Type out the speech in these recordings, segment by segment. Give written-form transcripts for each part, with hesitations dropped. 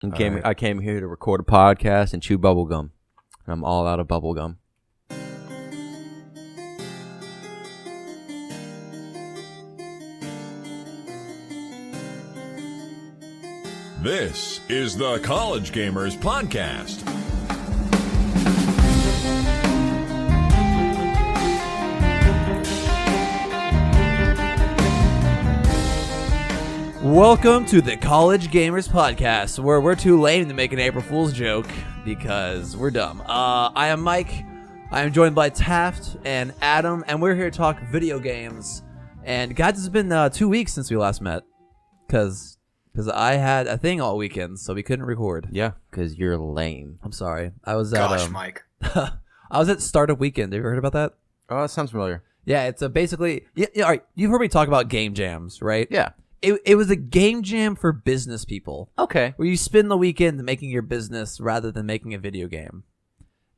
I came here to record a podcast and chew bubble gum. I'm all out of bubble gum. This is the College Gamers Podcast. Welcome to the College Gamers Podcast, where we're too lame to make an April Fool's joke because we're dumb. I am Mike. I am joined by Taft and Adam, and we're here to talk video games. And guys, it's been 2 weeks since we last met because I had a thing all weekend, so we couldn't record. Yeah, because you're lame. I'm sorry. I was at Mike. I was at Startup Weekend. Have you ever heard about that? Oh, that sounds familiar. Yeah, it's basically all right. You've heard me talk about game jams, right? Yeah. It was a game jam for business people. Okay. Where you spend the weekend making your business rather than making a video game.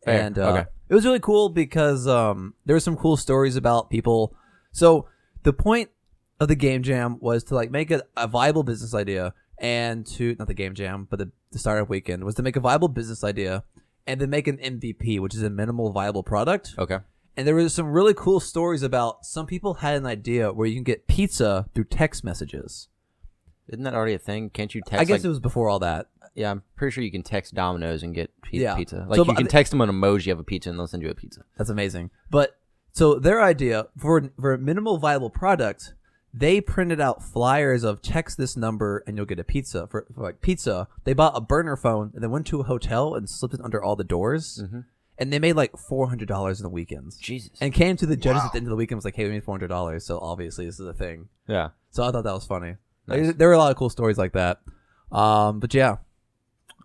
Fair. And Okay. It was really cool because there were some cool stories about people. So the point of the game jam was to make a viable business idea and to, not the game jam, but the startup weekend was to make a viable business idea and then make an MVP, which is a minimal viable product. Okay. And there was some really cool stories about some people had an idea where you can get pizza through text messages. Isn't that already a thing? Can't you text? I guess it was before all that. Yeah, I'm pretty sure you can text Domino's and get Yeah. pizza. So, You can text them an emoji of a pizza and they'll send you a pizza. That's amazing. But so their idea for a minimal viable product, they printed out flyers of text this number and you'll get a pizza. For pizza, they bought a burner phone and then went to a hotel and slipped it under all the doors. Mm-hmm. And they made $400 in the weekends. Jesus. And came to the judges at the end of the weekend and was like, hey, we made $400. So obviously this is a thing. Yeah. So I thought that was funny. Nice. There were a lot of cool stories like that. But yeah.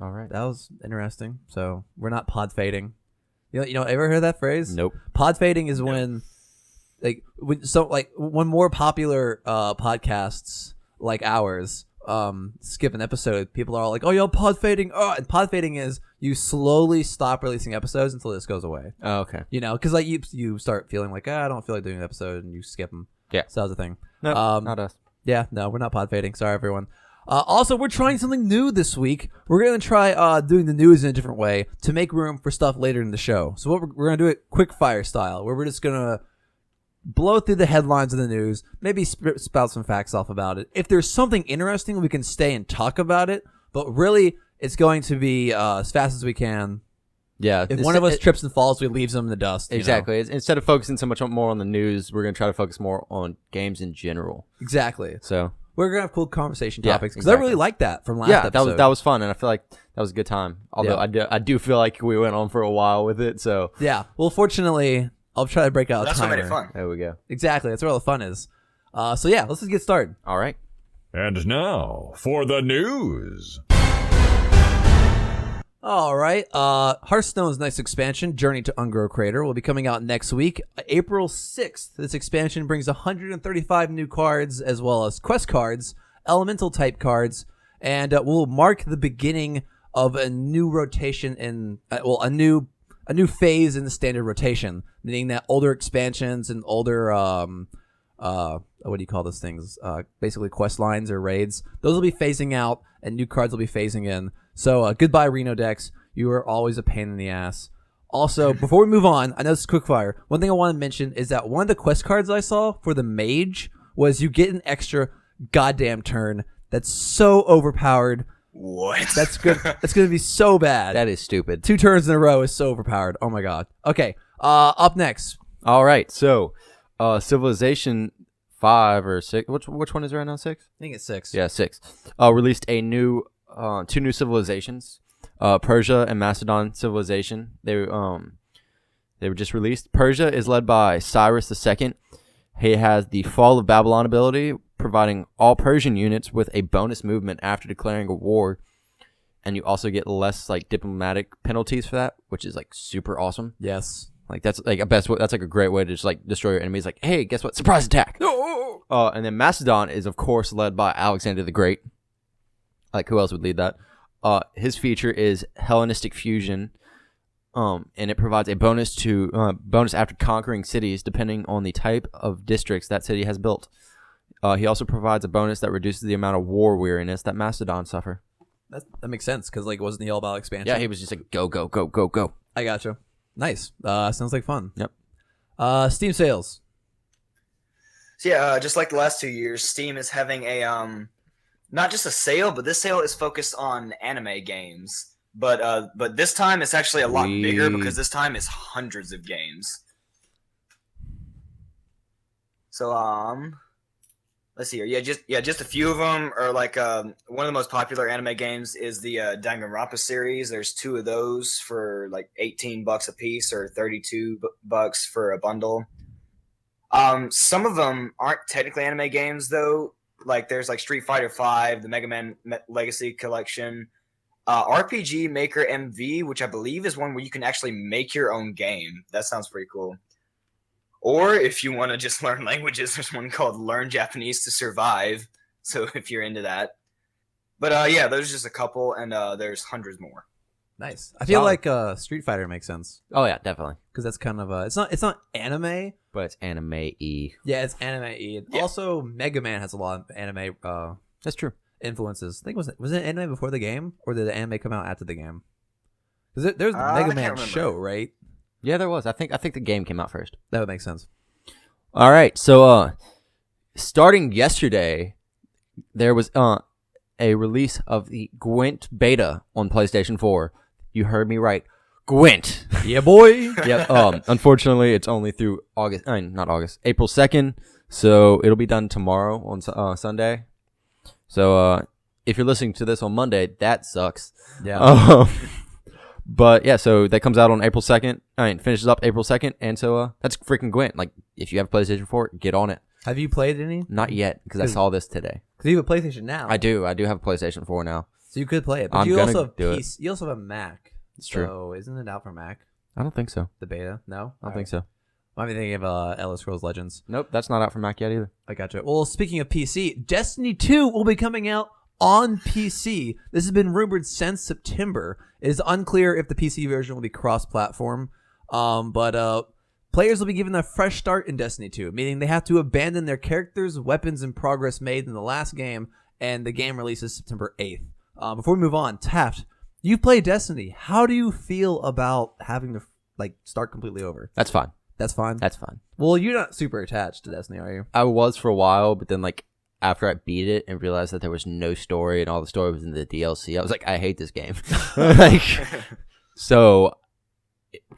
All right. That was interesting. So we're not pod fading. You know, ever heard that phrase? Nope. Pod fading is when when more popular podcasts like ours skip an episode, people are like, "Oh, yo, pod fading." Oh, and pod fading is you slowly stop releasing episodes until this goes away. Oh, okay. You know, because you start feeling like, I don't feel like doing an episode, and you skip them. Yeah. So that was the thing. No, not us. Yeah, no, we're not pod fading. Sorry, everyone. Also, we're trying something new this week. We're going to try doing the news in a different way to make room for stuff later in the show. So what we're going to do it quick fire style, where we're just going to blow through the headlines of the news, maybe spout some facts off about it. If there's something interesting, we can stay and talk about it. But really, it's going to be as fast as we can. Yeah. If one of us trips and falls, we leave them in the dust. Exactly. Instead of focusing so much more on the news, we're going to try to focus more on games in general. Exactly. So we're going to have cool conversation Yeah, topics. Because exactly. I really liked that from last episode. that was fun, and I feel like that was a good time. Although I do feel like we went on for a while with it. So yeah. Well, fortunately, I'll try to break out a That's timer. what made it fun. there we go. Exactly. That's where all the fun is. So yeah, let's just get started. All right. And now for the news. All right. Hearthstone's next expansion, Journey to Ungrow Crater, will be coming out next week, April 6th. This expansion brings 135 new cards, as well as quest cards, elemental type cards, and will mark the beginning of a new rotation in, a new phase in the standard rotation, meaning that older expansions and older, what do you call those things? Basically quest lines or raids. Those will be phasing out, and new cards will be phasing in. So goodbye, Reno decks. You are always a pain in the ass. Also, before we move on, I know this is quick fire. One thing I want to mention is that one of the quest cards I saw for the mage was you get an extra goddamn turn. That's so overpowered. What? That's good. That's going to be so bad. That is stupid. 2 turns in a row is so overpowered. Oh my god. Okay. Up next. All right. So, Civilization 5 or 6. Which one is it right now? 6? I think it's 6. Yeah, 6. Released a new 2 new civilizations, Persia and Macedon civilization. They were just released. Persia is led by Cyrus II. He has the Fall of Babylon ability, providing all Persian units with a bonus movement after declaring a war, and you also get less diplomatic penalties for that, which is super awesome. Yes. That's that's a great way to just destroy your enemies. Hey, guess what? Surprise attack! And then Macedon is of course led by Alexander the Great. Who else would lead that? His feature is Hellenistic fusion, and it provides a bonus after conquering cities, depending on the type of districts that city has built. He also provides a bonus that reduces the amount of war weariness that Macedon suffer. That makes sense because like wasn't he all about expansion? Yeah, he was just like go go go go go. I gotcha. Nice. Sounds like fun. Yep. Steam sales. So yeah, just like the last 2 years, Steam is having a not just a sale, but this sale is focused on anime games. But this time it's actually a lot bigger because this time it's hundreds of games. So let's see here. Just a few of them are like one of the most popular anime games is the Danganronpa series. There's 2 of those for like $18 a piece or $32 for a bundle. Some of them aren't technically anime games though. Like there's like Street Fighter V, the Mega Man Legacy Collection, RPG Maker MV, which I believe is one where you can actually make your own game. That sounds pretty cool. Or if you want to just learn languages, there's one called Learn Japanese to Survive. So if you're into that. But yeah, there's just a couple, and there's hundreds more. Nice. I feel like Street Fighter makes sense Oh yeah, definitely. because that's kind of it's not anime. But it's anime-y. Yeah, it's anime-y. Yeah. Also, Mega Man has a lot of anime That's true. influences. I think was it anime before the game, or did the anime come out after the game? Because there's the Mega I Man can't remember. show, right? Yeah, there was. I think the game came out first. That would make sense. All right. So starting yesterday, there was a release of the Gwent beta on PlayStation 4. You heard me right. Gwent. Yeah, boy. Yeah. Unfortunately, it's only through April 2nd. So it'll be done tomorrow on Sunday. So if you're listening to this on Monday, that sucks. Yeah. But yeah, so that comes out on April 2nd. Finishes up April 2nd. And so that's freaking Gwent. Like, if you have PlayStation 4, get on it. Have you played any? Not yet, because I saw this today. Because you have a PlayStation now. I do have a PlayStation 4 now. So you could play it. But I'm you gonna also have do it. You also have a Mac. It's true. So isn't it out for Mac? I don't think so. The beta? No? I don't think so. I'm thinking of Elder Scrolls Legends. Nope, that's not out for Mac yet either. I gotcha. Well, speaking of PC, Destiny 2 will be coming out on PC. This has been rumored since September. It is unclear if the PC version will be cross-platform, but players will be given a fresh start in Destiny 2, meaning they have to abandon their characters, weapons, and progress made in the last game, and the game releases September 8th. Before we move on, Taft, you've played Destiny. How do you feel about having to start completely over? That's fine. That's fine? That's fine. Well, you're not super attached to Destiny, are you? I was for a while, but then after I beat it and realized that there was no story and all the story was in the DLC, I was like, I hate this game. So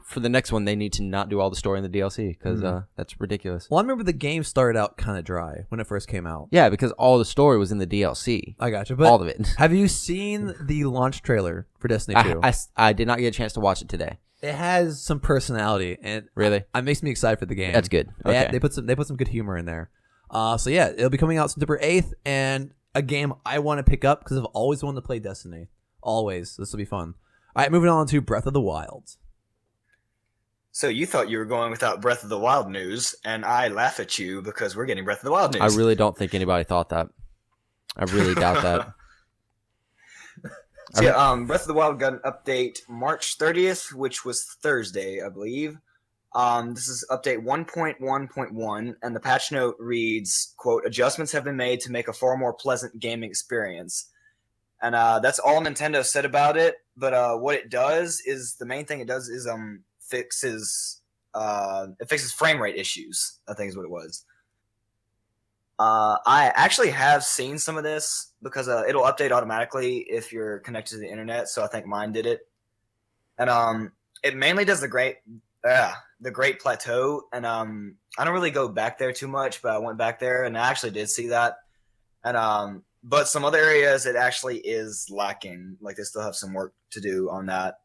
for the next one, they need to not do all the story in the DLC because that's ridiculous. Well, I remember the game started out kind of dry when it first came out. Yeah, because all the story was in the DLC. I gotcha. But all of it. Have you seen the launch trailer for Destiny 2? I did not get a chance to watch it today. It has some personality, and Really? it makes me excited for the game. That's good. Okay. They put some good humor in there. So yeah, it'll be coming out September 8th, and a game I want to pick up because I've always wanted to play Destiny. Always. This will be fun. All right, moving on to Breath of the Wild. So you thought you were going without Breath of the Wild news, and I laugh at you because we're getting Breath of the Wild news. I really don't think anybody thought that. I really doubt that. So yeah, Breath of the Wild got an update March 30th, which was Thursday, I believe. This is update 1.1.1, and the patch note reads, quote, adjustments have been made to make a far more pleasant gaming experience. And that's all Nintendo said about it, but what it does is, the main thing it does is fixes frame rate issues, I think is what it was. I actually have seen some of this because it'll update automatically if you're connected to the internet, so I think mine did it. And it mainly does the Great Plateau, and I don't really go back there too much, but I went back there and I actually did see that. And but some other areas it actually is lacking. Like they still have some work to do on that.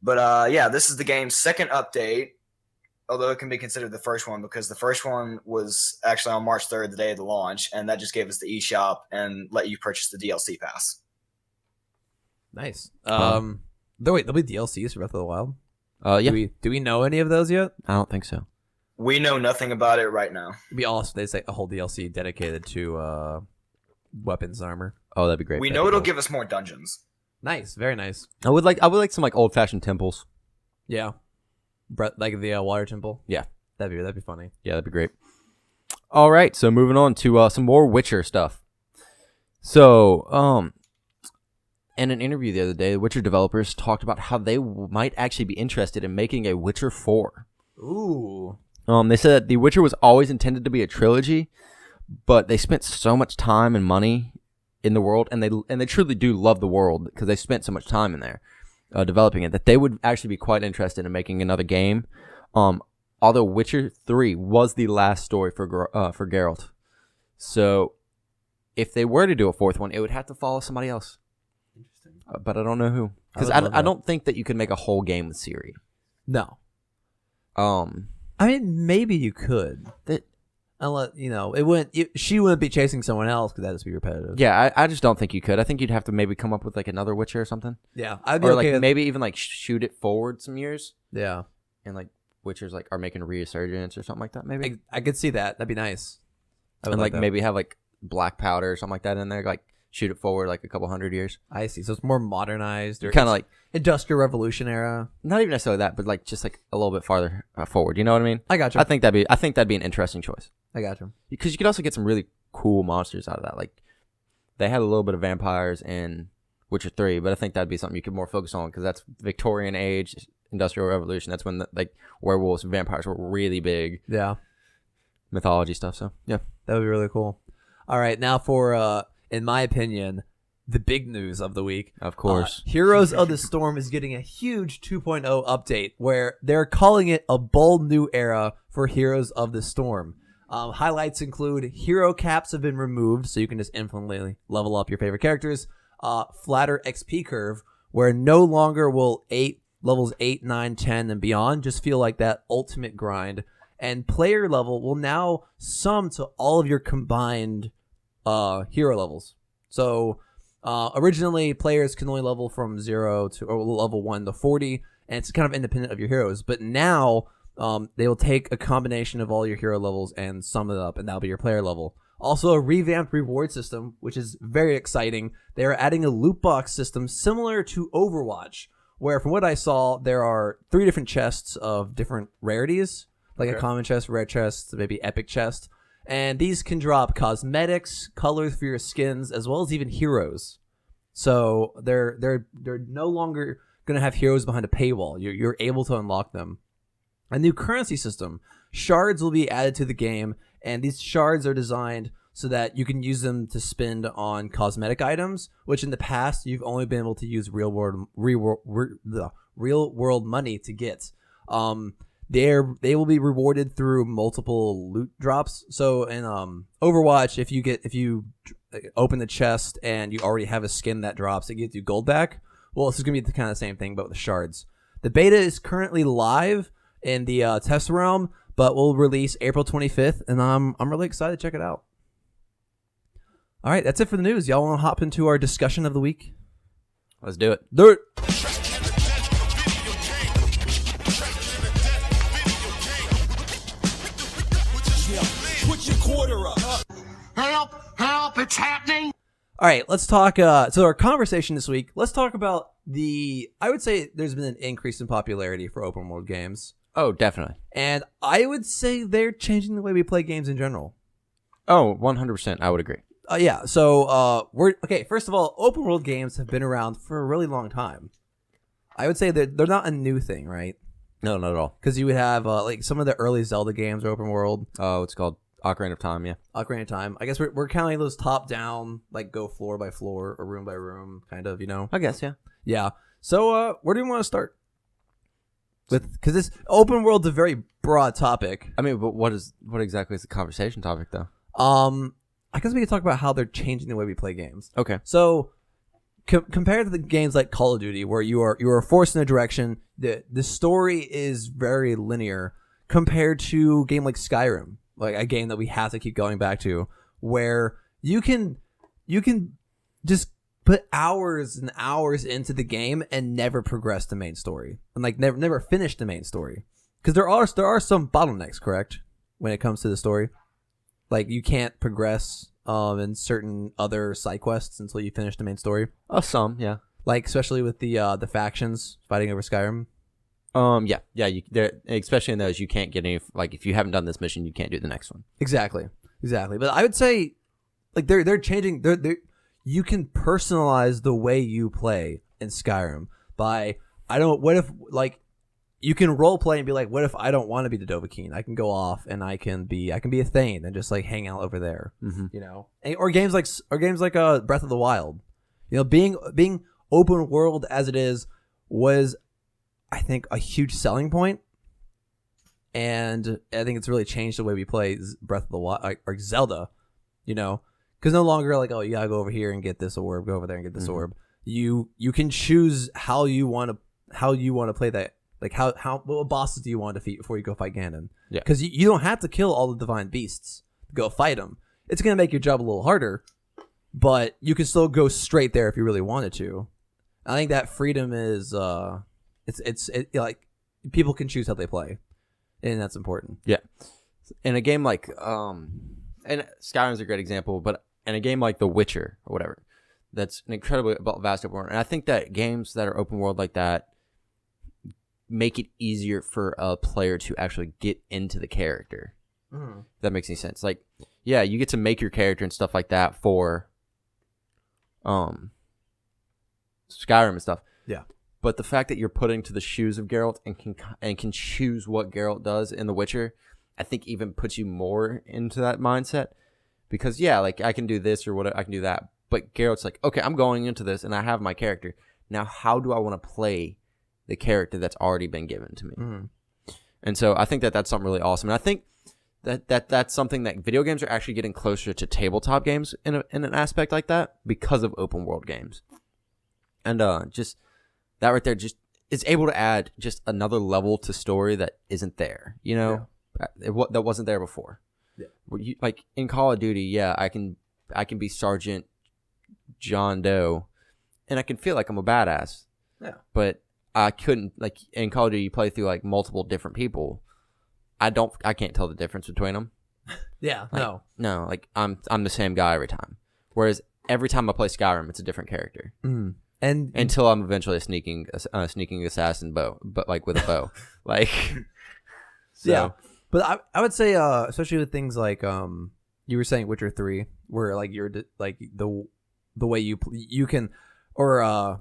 But yeah, this is the game's second update, although it can be considered the first one because the first one was actually on March 3rd, the day of the launch, and that just gave us the eShop and let you purchase the DLC pass. Nice. There'll be DLCs for Breath of the Wild? Yeah. Do we know any of those yet? I don't think so. We know nothing about it right now. It'd be awesome. They say a whole DLC dedicated to weapons and armor. Oh, that'd be great. We know it'll give us more dungeons. Nice, very nice. I would like some old fashioned temples. Yeah, like the water temple. Yeah, that'd be funny. Yeah, that'd be great. All right, so moving on to some more Witcher stuff. So, in an interview the other day, the Witcher developers talked about how they might actually be interested in making a Witcher 4. Ooh. They said that The Witcher was always intended to be a trilogy, but they spent so much time and money in the world, and they truly do love the world because they spent so much time in there developing it, that they would actually be quite interested in making another game. Although Witcher 3 was the last story for Geralt. So if they were to do a fourth one, it would have to follow somebody else. Interesting. But I don't know who. Because I don't think that you could make a whole game with Ciri. No. I mean, maybe you could. Unless, it wouldn't. She wouldn't be chasing someone else because that would be repetitive. Yeah, I just don't think you could. I think you'd have to maybe come up with like another Witcher or something. Yeah, I'd be or okay like maybe even like shoot it forward some years. Yeah, and like Witchers like are making a resurgence or something like that. Maybe I could see that. That'd be nice. And like maybe have like black powder or something like that in there. Like shoot it forward like a couple hundred years. I see. So it's more modernized, or kind of like Industrial Revolution era. Not even necessarily that, but like just like a little bit farther forward. You know what I mean? I got you. I think that'd be an interesting choice. I got you. Because you could also get some really cool monsters out of that. Like they had a little bit of vampires in Witcher 3, but I think that'd be something you could more focus on because that's Victorian age, Industrial Revolution. That's when like werewolves and vampires were really big. Yeah. Mythology stuff. So yeah, that would be really cool. All right, now for in my opinion, the big news of the week. Of course. Heroes of the Storm is getting a huge 2.0 update where they're calling it a bold new era for Heroes of the Storm. Highlights include hero caps have been removed, so you can just infinitely level up your favorite characters. Flatter XP curve, where no longer will levels 8, 9, 10, and beyond just feel like that ultimate grind. And player level will now sum to all of your combined hero levels. So originally, players can only level from 0 to or level 1 to 40, and it's kind of independent of your heroes. But now they will take a combination of all your hero levels and sum it up, and that'll be your player level. Also, a revamped reward system, which is very exciting. They are adding a loot box system similar to Overwatch, where from what I saw, there are 3 different chests of different rarities, like a common chest, rare chest, maybe epic chest. And these can drop cosmetics, colors for your skins, as well as even heroes. So they're no longer going to have heroes behind a paywall. You're able to unlock them. A new currency system. Shards will be added to the game, and these shards are designed so that you can use them to spend on cosmetic items, which in the past you've only been able to use real world money to get. They will be rewarded through multiple loot drops. So in Overwatch, if you open the chest and you already have a skin that drops, it gives you gold back. Well, this is gonna be the kind of same thing, but with the shards. The beta is currently live in the test realm, but will release April 25th, and I'm really excited to check it out. All right, that's it for the news. Y'all want to hop into our discussion of the week? Let's do it. Do it. Help, it's happening. All right, let's talk. So our conversation this week, let's talk about I would say there's been an increase in popularity for open world games. Oh, definitely. And I would say they're changing the way we play games in general. Oh, 100%. I would agree. Yeah. So okay. First of all, open world games have been around for a really long time. I would say that they're not a new thing, right? No, not at all. Because you would have like some of the early Zelda games are open world. Oh, it's called Ocarina of Time, yeah. Ocarina of Time. I guess we're counting those top down, like go floor by floor or room by room, kind of, I guess, yeah. Yeah. So where do you want to start? Because this open world's a very broad topic. I mean, but what exactly is the conversation topic, though? I guess we could talk about how they're changing the way we play games. Okay. So compared to the games like Call of Duty, where you are forced in a direction, the story is very linear compared to a game like Skyrim, like a game that we have to keep going back to, where you can just put hours and hours into the game and never progress the main story, and like never finish the main story, because there are some bottlenecks, correct, when it comes to the story. Like you can't progress in certain other side quests until you finish the main story. Some, yeah. Like especially with the factions fighting over Skyrim. Yeah. Especially in those, you can't get any. Like if you haven't done this mission, you can't do the next one. Exactly. But I would say, like they're changing. you can personalize the way you play in Skyrim by what if like you can role play and be like, what if I don't want to be the Dovahkiin? I can go off and I can be a Thane and just like hang out over there, you know. Or games like Breath of the Wild, you know, being open world as it is was, I think, a huge selling point, and I think it's really changed the way we play Breath of the Wild or Zelda, you know, because no longer like, oh, you gotta go over here and get this orb, go over there and get this orb. You can choose how you want to play that. Like what bosses do you want to defeat before you go fight Ganon? Yeah, because you don't have to kill all the divine beasts to go fight them. It's gonna make your job a little harder, but you can still go straight there if you really wanted to. I think that freedom is like people can choose how they play, and that's important. Yeah, in a game like and Skyrim's a great example, but in a game like The Witcher or whatever, that's an incredibly vast open world, and I think that games that are open world like that make it easier for a player to actually get into the character. If that makes any sense. Like, yeah, you get to make your character and stuff like that for Skyrim and stuff. Yeah. But the fact that you're put into the shoes of Geralt and can choose what Geralt does in The Witcher, I think even puts you more into that mindset. Because yeah, like I can do this or what I can do that. But Geralt's like, okay, I'm going into this and I have my character. Now how do I want to play the character that's already been given to me? And so I think that that's something really awesome. And I think that's something that video games are actually getting closer to tabletop games in an aspect like that because of open world games. And just that right there just is able to add just another level to story that isn't there, you know, that wasn't there before. Yeah. Like in Call of Duty, yeah, I can be Sergeant John Doe and I can feel like I'm a badass. Yeah. But I couldn't, like in Call of Duty, you play through like multiple different people. I can't tell the difference between them. Yeah, like, no, like I'm the same guy every time. Whereas every time I play Skyrim, it's a different character. And until I'm eventually a sneaking assassin but like with a bow, like. So. Yeah, but I would say, especially with things like you were saying Witcher 3, where like you're like the way you can, or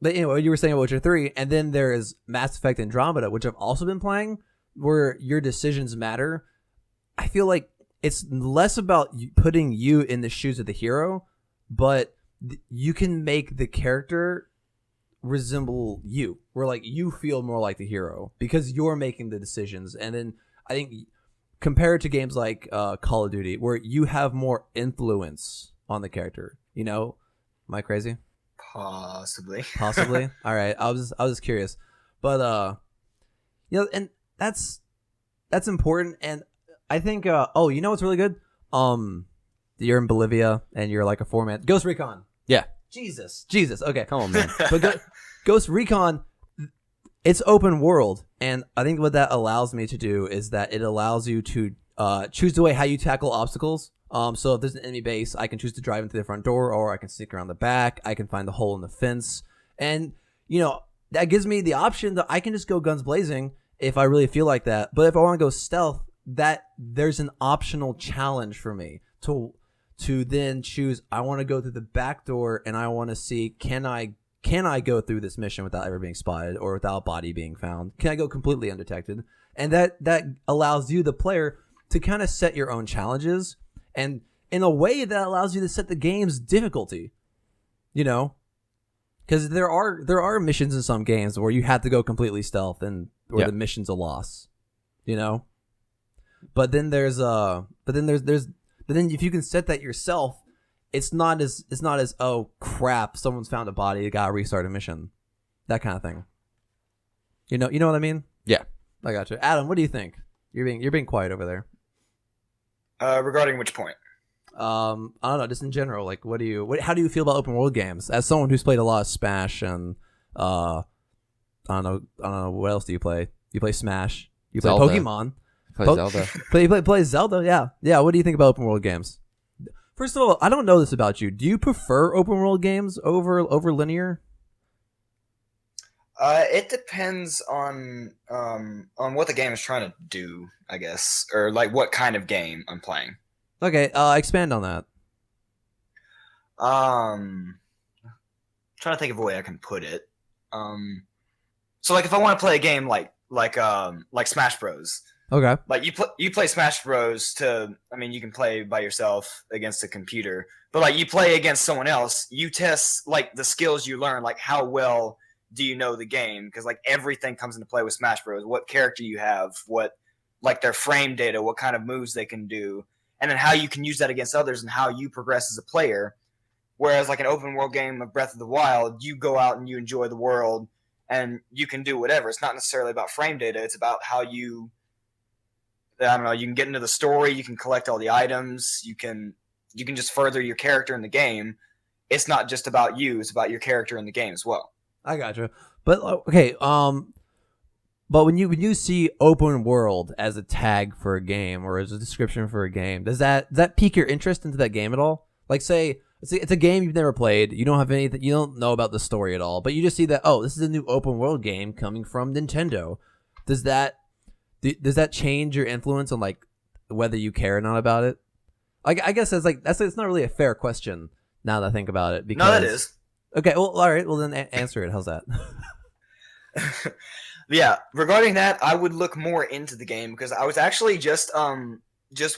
but anyway, you were saying about Witcher 3, and then there is Mass Effect Andromeda, which I've also been playing, where your decisions matter. I feel like it's less about putting you in the shoes of the hero, but you can make the character resemble you, where like you feel more like the hero because you're making the decisions. And then I think compared to games like Call of Duty, where you have more influence on the character, you know, am I crazy? Possibly. All right. I was curious, but you know, and that's important. And I think you know what's really good? You're in Bolivia and you're like a 4-man Ghost Recon. Yeah. Jesus. Okay. Come on, man. But Ghost Recon, it's open world, and I think what that allows me to do is that it allows you to choose the way how you tackle obstacles. So if there's an enemy base, I can choose to drive into the front door, or I can sneak around the back. I can find the hole in the fence. And, you know, that gives me the option that I can just go guns blazing if I really feel like that. But if I want to go stealth, that there's an optional challenge for me to then choose, I want to go through the back door and I want to see, can I go through this mission without ever being spotted or without a body being found? Can I go completely undetected? And that allows you, the player, to kind of set your own challenges. And in a way that allows you to set the game's difficulty, you know, because there are missions in some games where you have to go completely stealth or the mission's a loss, you know. But then there's if you can set that yourself, it's not as oh crap, someone's found a body, you gotta restart a mission, that kind of thing. You know what I mean? Yeah, I got you. Adam, what do you think? You're being quiet over there. Regarding which point? I don't know, just in general. Like, how do you feel about open world games? As someone who's played a lot of Smash and I don't know, what else do you play? You play Smash. You play Zelda. Pokemon. Play Zelda. Play Zelda. Yeah. What do you think about open world games? First of all, I don't know this about you. Do you prefer open world games over linear? It depends on what the game is trying to do, I guess, or like what kind of game I'm playing. Okay, expand on that. Trying to think of a way I can put it. So like if I want to play a game like Smash Bros. Okay. Like you play Smash Bros. You can play by yourself against a computer, but like you play against someone else, you test like the skills you learn, like how well do you know the game? Because like everything comes into play with Smash Bros. What character you have, what like their frame data, what kind of moves they can do, and then how you can use that against others and how you progress as a player. Whereas like an open world game of Breath of the Wild, you go out and you enjoy the world and you can do whatever. It's not necessarily about frame data. It's about how you, I don't know, you can get into the story, you can collect all the items, you can just further your character in the game. It's not just about you, it's about your character in the game as well. I gotcha. But okay, but when you see open world as a tag for a game or as a description for a game, does that pique your interest into that game at all? Like say it's a game you've never played, you don't have anything, you don't know about the story at all, but you just see that, oh, this is a new open world game coming from Nintendo. Does that change your influence on like whether you care or not about it? I guess it's not really a fair question now that I think about it. Because, no, that is. Okay, well, all right, well then answer it. How's that? Yeah, regarding that, I would look more into the game because I was actually just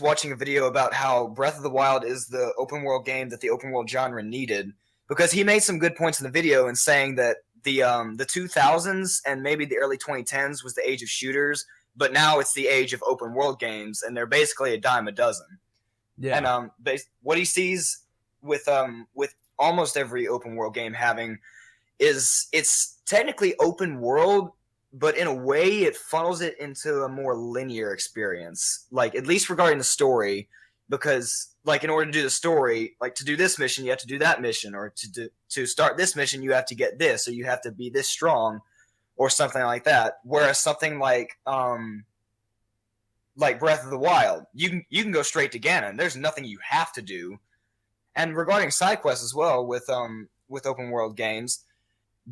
watching a video about how Breath of the Wild is the open world game that the open world genre needed, because he made some good points in the video in saying that the 2000s and maybe the early 2010s was the age of shooters, but now it's the age of open world games, and they're basically a dime a dozen. Yeah. And what he sees with almost every open world game having is it's technically open world, but in a way it funnels it into a more linear experience, like at least regarding the story, because like in order to do the story, like to do this mission you have to do that mission, or to start this mission you have to get this, or you have to be this strong or something like that. Whereas something like Breath of the Wild, you can go straight to Ganon. There's nothing you have to do. And regarding side quests as well with open world games,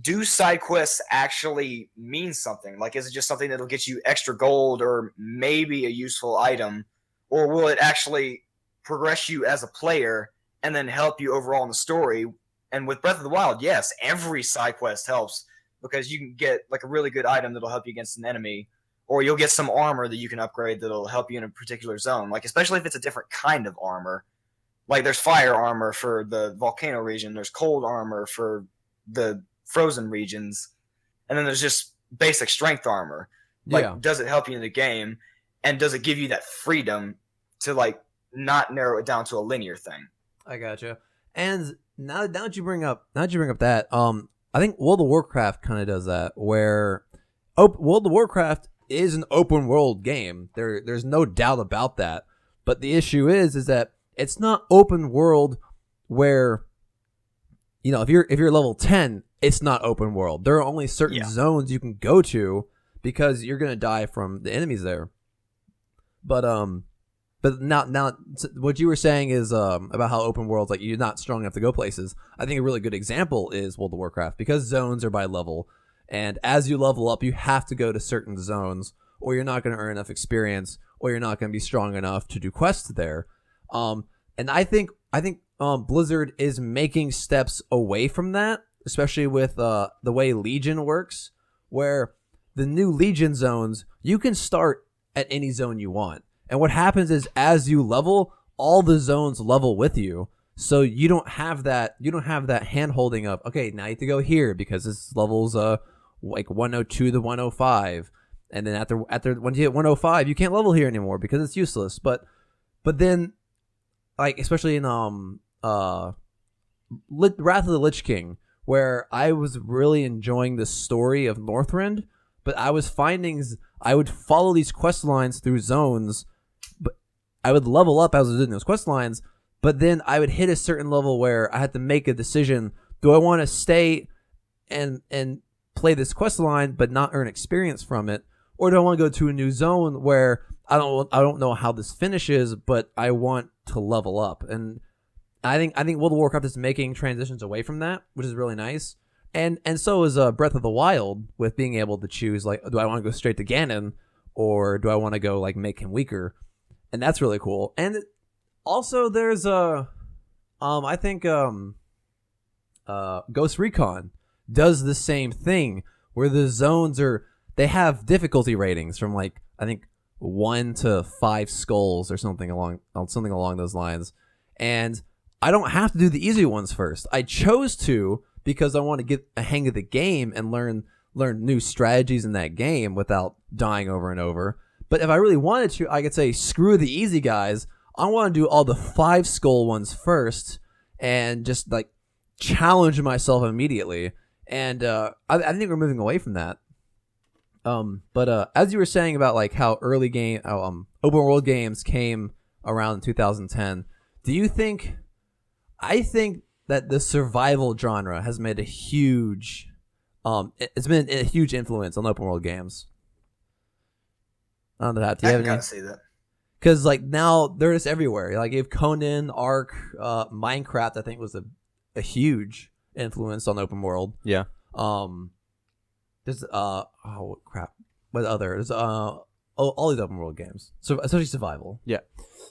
do side quests actually mean something? Like, is it just something that'll get you extra gold or maybe a useful item? Or will it actually progress you as a player and then help you overall in the story? And with Breath of the Wild, yes, every side quest helps, because you can get like a really good item that'll help you against an enemy, or you'll get some armor that you can upgrade that'll help you in a particular zone. Like, especially if it's a different kind of armor. Like, there's fire armor for the volcano region, there's cold armor for the frozen regions, and then there's just basic strength armor. Like, Yeah. does it help you in the game, and does it give you that freedom to like not narrow it down to a linear thing? I gotcha. And now that you bring up that, I think World of Warcraft kind of does that, where World of Warcraft is an open world game. There's no doubt about that. But the issue is that it's not open world where, you know, if you're level 10, it's not open world. There are only certain zones you can go to because you're gonna die from the enemies there. But now what you were saying is about how open worlds, like, you're not strong enough to go places. I think a really good example is World of Warcraft, because zones are by level, and as you level up, you have to go to certain zones, or you're not going to earn enough experience, or you're not going to be strong enough to do quests there. And I think Blizzard is making steps away from that, especially with the way Legion works, where the new Legion zones, you can start at any zone you want. And what happens is, as you level, all the zones level with you. So you don't have that hand holding of, okay, now you have to go here because this level's like 102 to 105. And then after once you hit 105, you can't level here anymore because it's useless. But then, like, especially in Wrath of the Lich King, where I was really enjoying the story of Northrend, but I was finding I would follow these quest lines through zones, but I would level up as I was doing those quest lines, but then I would hit a certain level where I had to make a decision: do I want to stay and play this quest line but not earn experience from it, or do I want to go to a new zone where I don't know how this finishes, but I want to level up? And I think World of Warcraft is making transitions away from that, which is really nice. And so is Breath of the Wild, with being able to choose, like, do I want to go straight to Ganon, or do I want to go, like, make him weaker? And that's really cool. And also there's I think Ghost Recon does the same thing where the zones they have difficulty ratings from like I think 1 to 5 skulls or something along those lines, and I don't have to do the easy ones first. I chose to because I want to get a hang of the game and learn new strategies in that game without dying over and over. But if I really wanted to, I could say screw the easy guys. I want to do all the 5 skull ones first and just like challenge myself immediately. And I think we're moving away from that. But as you were saying about like how open world games came around in 2010, do you think? I think that the survival genre has made a huge, it's been a huge influence on open world games. I don't know that. Do you have I can any? kind of see that. Because like now they're just everywhere. Like you have Conan, Ark, Minecraft. I think was a huge influence on open world. Yeah. There's oh crap. What other? There's all these open world games. So especially survival. Yeah.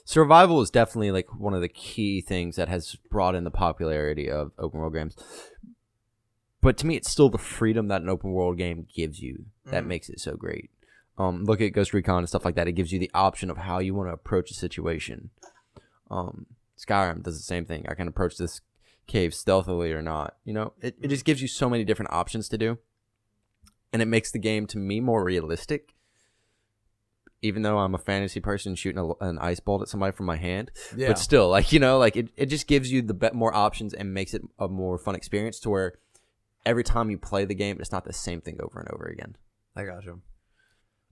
Survival is definitely like one of the key things that has brought in the popularity of open world games. But to me, it's still the freedom that an open world game gives you that makes it so great. Look at Ghost Recon and stuff like that. It gives you the option of how you want to approach a situation. Skyrim does the same thing. I can approach this cave stealthily or not. You know, it just gives you so many different options to do. And it makes the game, to me, more realistic. Even though I'm a fantasy person shooting an ice bolt at somebody from my hand. Yeah. But still, like, you know, like it just gives you more options and makes it a more fun experience to where every time you play the game, it's not the same thing over and over again. I got you.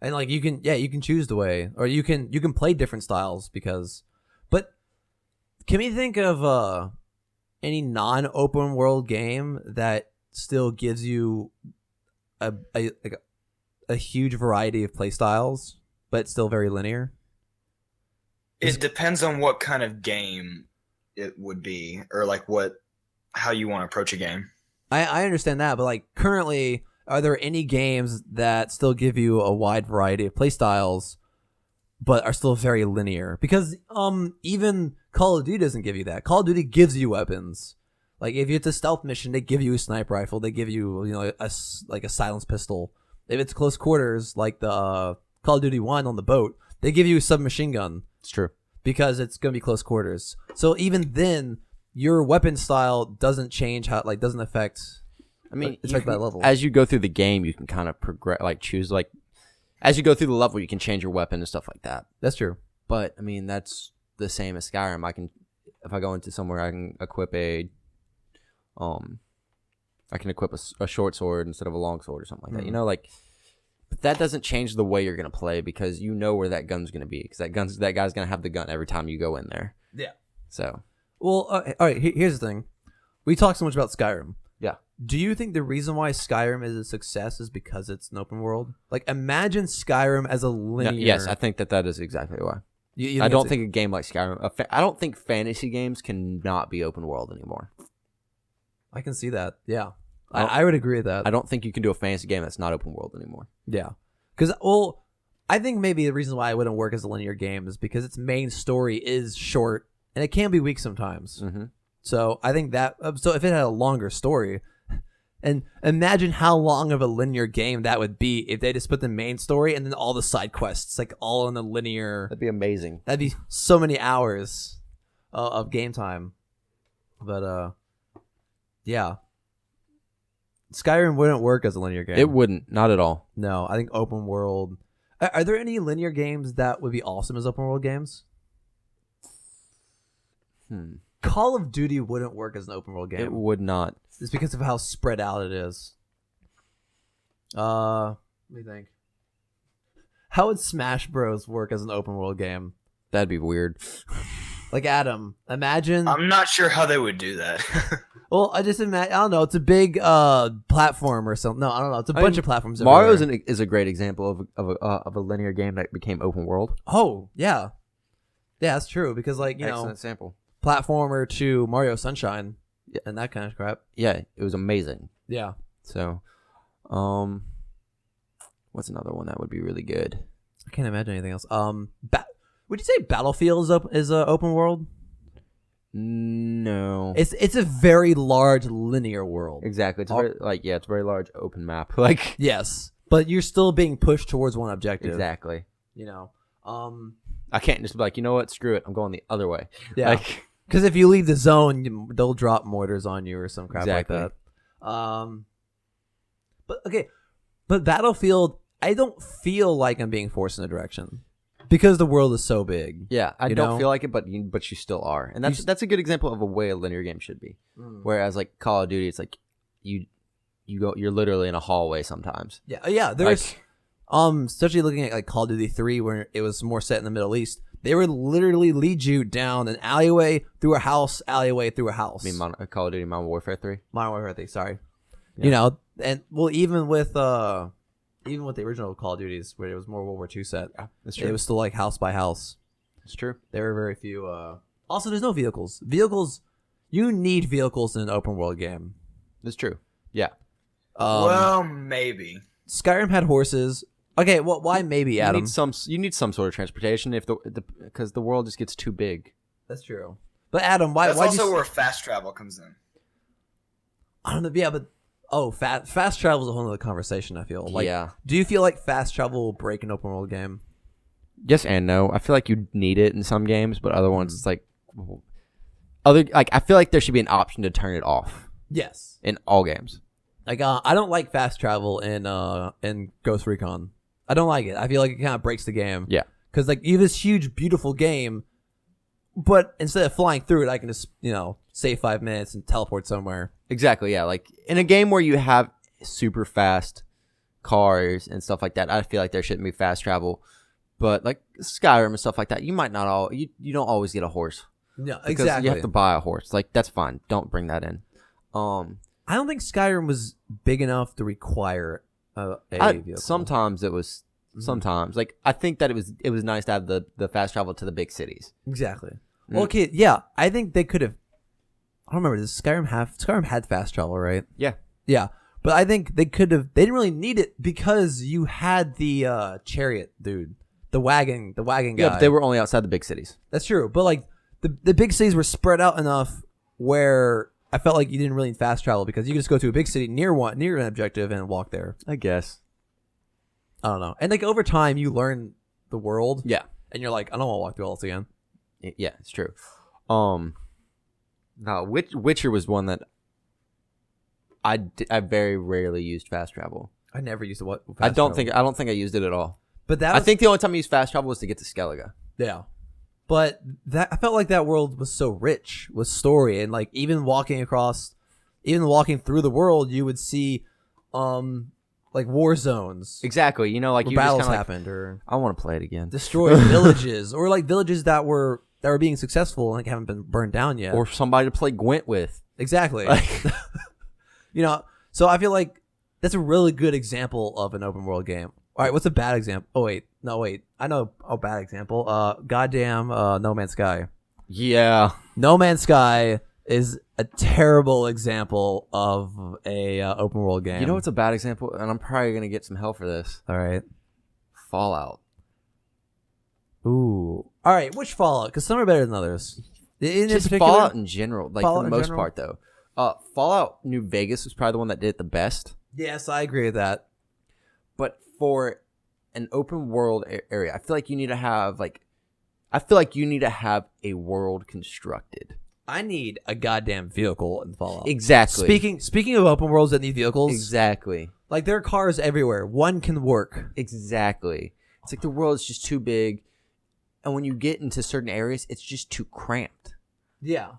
And like you can choose the way, or you can play different styles but can we think of any non-open world game that still gives you a huge variety of play styles, but still very linear? It depends on what kind of game it would be, or like how you want to approach a game. I understand that, but like currently, are there any games that still give you a wide variety of play styles, but are still very linear? Because even Call of Duty doesn't give you that. Call of Duty gives you weapons. Like if it's a stealth mission, they give you a sniper rifle. They give you a silenced pistol. If it's close quarters, like the Call of Duty 1 on the boat, they give you a submachine gun. It's true. Because it's gonna be close quarters. So even then, your weapon style doesn't change doesn't affect. I mean, it's like that level. As you go through the game, you can kind of progress, choose as you go through the level, you can change your weapon and stuff like that. That's true. But I mean, that's the same as Skyrim. If I go into somewhere, I can equip a short sword instead of a long sword or something like that. You know, but that doesn't change the way you're gonna play because you know where that gun's gonna be because that guy's gonna have the gun every time you go in there. Yeah. So. Well, all right. Here's the thing. We talk so much about Skyrim. Yeah. Do you think the reason why Skyrim is a success is because it's an open world? Like, imagine Skyrim as a linear. Yes, I think that is exactly why. I don't think a game like Skyrim. I don't think fantasy games cannot be open world anymore. I can see that. Yeah, I would agree with that. I don't think you can do a fantasy game that's not open world anymore. Yeah, because I think maybe the reason why it wouldn't work as a linear game is because its main story is short and it can be weak sometimes. Mm-hmm. So I think that so if it had a longer story, and imagine how long of a linear game that would be if they just put the main story and then all the side quests all in the linear. That'd be amazing. That'd be so many hours of game time. But yeah, Skyrim wouldn't work as a linear game. It wouldn't, not at all. No, I think open world. Are there any linear games that would be awesome as open world games? Call of Duty wouldn't work as an open world game. It would not. It's because of how spread out it is. Let me think. How would Smash Bros work as an open world game? That'd be weird. Like Adam, imagine. I'm not sure how they would do that. Well, I just imagine. I don't know. It's a big platform or something. No, I don't know. It's a bunch of platforms. Mario is a great example of a linear game that became open world. Oh yeah, that's true. Because excellent sample. Platformer to Mario Sunshine, and that kind of crap. Yeah, it was amazing. Yeah. So, what's another one that would be really good? I can't imagine anything else. Would you say Battlefield is open world? No. It's a very large linear world. Exactly. It's a very, it's a very large open map. Like, Yes, but you're still being pushed towards one objective. exactly. You know. I can't just be like, you know what? Screw it. I'm going the other way. Yeah. Like, Because if you leave the zone, they'll drop mortars on you or some crap Exactly. like that. But Battlefield, I don't feel like I'm being forced in a direction because the world is so big. yeah, I You don't know? feel like it, but you still are, and that's a good example of a way a linear game should be. Whereas like Call of Duty, it's like you're literally in a hallway sometimes. Yeah. There's especially looking at like Call of Duty 3, where it was more set in the Middle East. They would literally lead you down an alleyway through a house, alleyway through a house. I mean, Call of Duty Modern Warfare 3. Modern Warfare 3, sorry. Yeah. You know, and well, even with the original Call of Duties, where it was more World War II set, That's true. it was still like house by house. It's true. There were very few. Also, there's no vehicles. You need vehicles in an open world game. That's true. Yeah. Well, maybe. Skyrim had horses. Okay, well, why maybe, Adam? You need some sort of transportation because the world just gets too big. That's true. But Adam, why? That's why also where fast travel comes in. I don't know. Yeah, but fast travel is a whole other conversation. I feel like. Yeah. Do you feel like fast travel will break an open world game? Yes and no. I feel like you need it in some games, but other ones it's like I feel like there should be an option to turn it off Yes. in all games. Like I don't like fast travel in Ghost Recon. I don't like it. I feel like it kind of breaks the game. Yeah. Because like you have this huge, beautiful game, but instead of flying through it, I can just save 5 minutes and teleport somewhere. Exactly, yeah. Like in a game where you have super fast cars and stuff like that, I feel like there shouldn't be fast travel. But like Skyrim and stuff like that, you might not you don't always get a horse. Yeah, Because exactly. you have to buy a horse. Like that's fine. Don't bring that in. I don't think Skyrim was big enough to require a vehicle. Sometimes it was. Sometimes, like I think that it was nice to have the fast travel to the big cities. Exactly. Well, okay, yeah, I think they could have. I don't remember. Does Skyrim had fast travel, right? Yeah. Yeah, but I think they could have. They didn't really need it because you had the chariot dude, the wagon guy. Yeah, but they were only outside the big cities. That's true, but like the big cities were spread out enough where I felt like you didn't really need fast travel because you could just go to a big city near an objective and walk there. I guess. I don't know. And like over time, you learn the world. Yeah. And you're like, I don't want to walk through all this again. Yeah, it's true. Now, Witcher was one that I very rarely used fast travel. I never used to I don't think I used it at all. But that I was, think the only time I used fast travel was to get to Skellige. yeah. But that I felt like that world was so rich with story and like even walking through the world, you would see like war zones. Exactly. You know, like where you just battles kinda happened or I want to play it again. destroyed villages or like villages that were being successful and like haven't been burned down yet. Or somebody to play Gwent with. Exactly. Like, So I feel like that's a really good example of an open world game. All right, what's a bad example? Oh wait, I know a bad example. Goddamn, No Man's Sky. yeah. No Man's Sky is a terrible example of a open world game. You know what's a bad example? And I'm probably going to get some hell for this. All right. Fallout. Ooh. All right. Which Fallout? Because some are better than others. Just Fallout in general. Like Fallout for the in most general? part, though. Fallout New Vegas was probably the one that did it the best. Yes, I agree with that. But for an open world area, I feel like you need to have a world constructed. I need a goddamn vehicle in Fallout. Exactly. Speaking of open worlds that need vehicles, Exactly. like there are cars everywhere. One can work. Exactly. It's like the world is just too big, and when you get into certain areas, it's just too cramped. Yeah.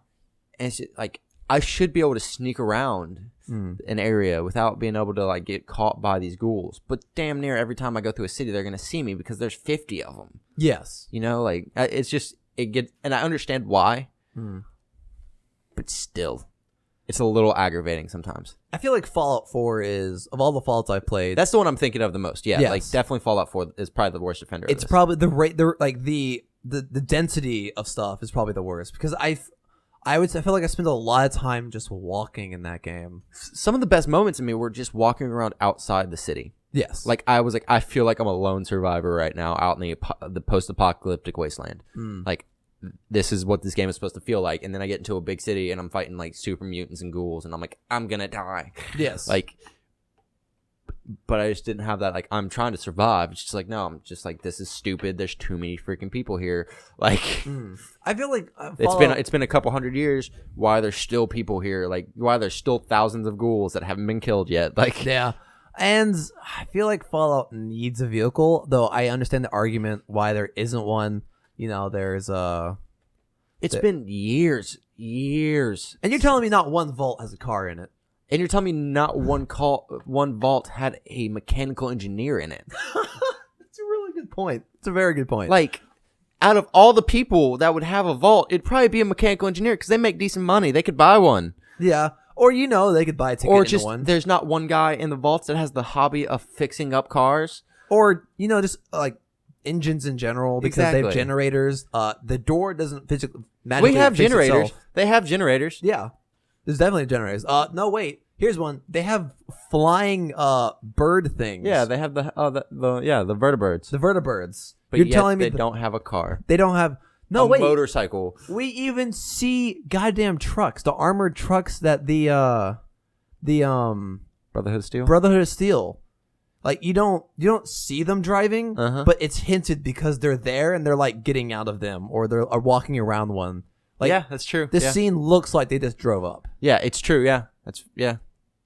And it's just, like I should be able to sneak around an area without being able to like get caught by these ghouls. But damn near every time I go through a city, they're gonna see me because there's 50 of them. Yes. You know, like it's just and I understand why, but still, it's a little aggravating sometimes. I feel like Fallout 4 is, of all the Fallouts I've played, That's the one I'm thinking of the most. Yeah, Yes. like definitely Fallout 4 is probably the worst offender. it's of this. probably the density of stuff is probably the worst because I feel like I spend a lot of time just walking in that game. Some of the best moments in me were just walking around outside the city. Yes. Like I feel like I'm a lone survivor right now out in the post-apocalyptic wasteland. Like this is what this game is supposed to feel like, and then I get into a big city and I'm fighting like super mutants and ghouls, and I'm like, I'm gonna die. Yes. Like, but I just didn't have that. Like, I'm trying to survive. It's just like, no, I'm just like, this is stupid. There's too many freaking people here. Like, I feel like it's been a couple hundred years. Why there's still people here? Like, why there's still thousands of ghouls that haven't been killed yet? Like, yeah. And I feel like Fallout needs a vehicle, though I understand the argument why there isn't one. You know, there's it's been years. And you're telling me not one vault has a car in it. And you're telling me not one vault had a mechanical engineer in it. That's a really good point. It's a very good point. Like, out of all the people that would have a vault, it'd probably be a mechanical engineer because they make decent money. They could buy one. Yeah. Or, you know, they could buy a ticket Or into just, one. there's not one guy in the vaults that has the hobby of fixing up cars. Or, you know, just like engines in general because they have Exactly. generators. The door doesn't physically magically We have fix generators. itself. They have generators. Yeah. There's definitely generators. No, wait. Here's one. They have flying bird things. Yeah, they have the vertibirds. The vertibirds. But You're yet telling me they don't have a car. they don't have... No, a wait. motorcycle. We even see goddamn trucks, the armored trucks that the Brotherhood of Steel. Brotherhood of Steel. Like you don't see them driving, but it's hinted because they're there and they're like getting out of them or they're walking around one. Like yeah, that's true. this yeah. scene looks like they just drove up. Yeah, it's true. Yeah,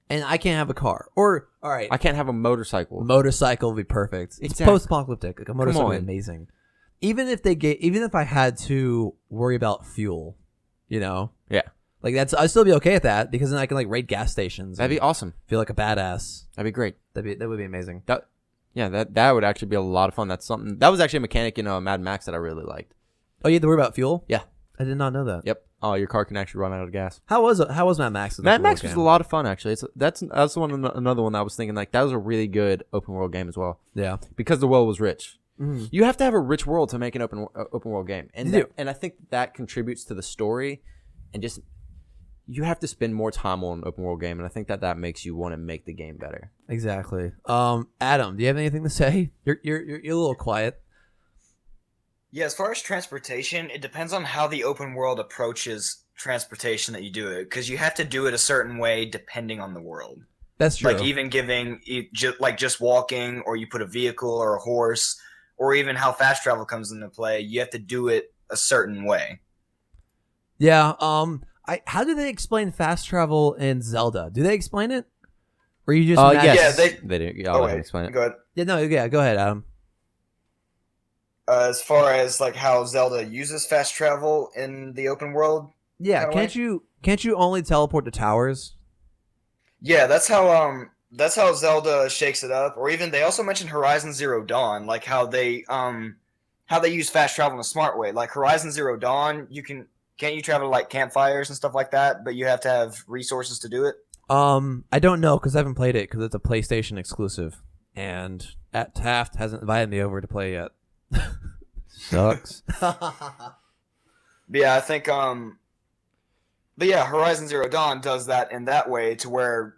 And I can't have a car. Or all right, I can't have a motorcycle. motorcycle would be perfect. It's Exactly. post-apocalyptic. Like a motorcycle would be on. amazing. Even if I had to worry about fuel, you know, Yeah, like I'd still be okay with that because then I can like raid gas stations. that'd be awesome. Feel like a badass. That'd be great. That would be amazing. That would actually be a lot of fun. That's something that was actually a mechanic in Mad Max that I really liked. Oh, you had to worry about fuel? Yeah. I did not know that. Yep. Oh, your car can actually run out of gas. How was Mad Max? Mad Max was a lot of fun actually. That's another one that I was thinking like that was a really good open world game as well Yeah. because the world was rich. Mm-hmm. You have to have a rich world to make an open world game, and You do. and I think that contributes to the story, and just you have to spend more time on an open world game, and I think that makes you want to make the game better. Exactly. Adam, do you have anything to say? You're a little quiet. Yeah, as far as transportation, it depends on how the open world approaches transportation that you do it, because you have to do it a certain way depending on the world. That's true. Like even giving just walking, or you put a vehicle or a horse, or even how fast travel comes into play, you have to do it a certain way. Yeah. How do they explain fast travel in Zelda? Do they explain it, or you just? Yes, Yeah, they do. Yeah, I'll let them explain it. Go ahead. Yeah. No. Yeah. Go ahead, Adam. As far as like how Zelda uses fast travel in the open world, Yeah. kinda Can't you only teleport to towers? yeah, that's how Zelda shakes it up. Or even they also mentioned Horizon Zero Dawn, like how they use fast travel in a smart way. Like Horizon Zero Dawn, can't you travel to like campfires and stuff like that, but you have to have resources to do it. I don't know because I haven't played it because it's a PlayStation exclusive, and Taft hasn't invited me over to play yet. Sucks. But yeah, I think but yeah, Horizon Zero Dawn does that in that way to where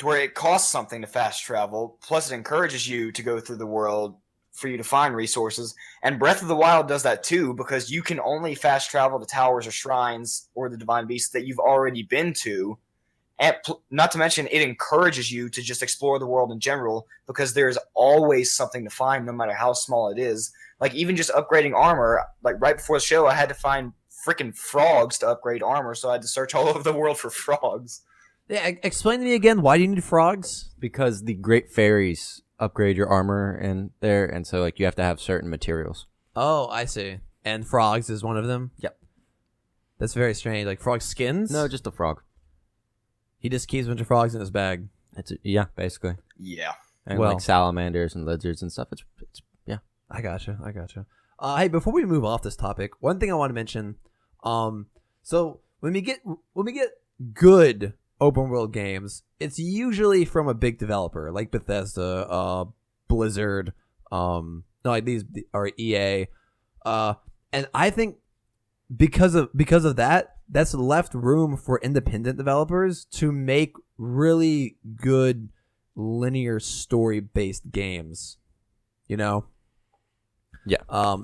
it costs something to fast travel, plus it encourages you to go through the world for you to find resources. And Breath of the Wild does that too, because you can only fast travel to towers or shrines or the divine beasts that you've already been to. And not to mention, it encourages you to just explore the world in general, because there's always something to find, no matter how small it is. Like even just upgrading armor, like right before the show, I had to find freaking frogs to upgrade armor, so I had to search all over the world for frogs. Yeah. Explain to me again. Why do you need frogs? Because the great fairies upgrade your armor in there, and so like you have to have certain materials. Oh, I see. And frogs is one of them. Yep. That's very strange. Like frog skins. No, just a frog. He just keeps a bunch of frogs in his bag. Yeah, basically. Yeah. And Well- like salamanders and lizards and stuff. It's yeah. I gotcha. Hey, before we move off this topic, one thing I want to mention. So when we get good open world games, it's usually from a big developer like Bethesda, Blizzard, no, like these are EA, and I think because of that, that's left room for independent developers to make really good linear story based games. You know. Yeah.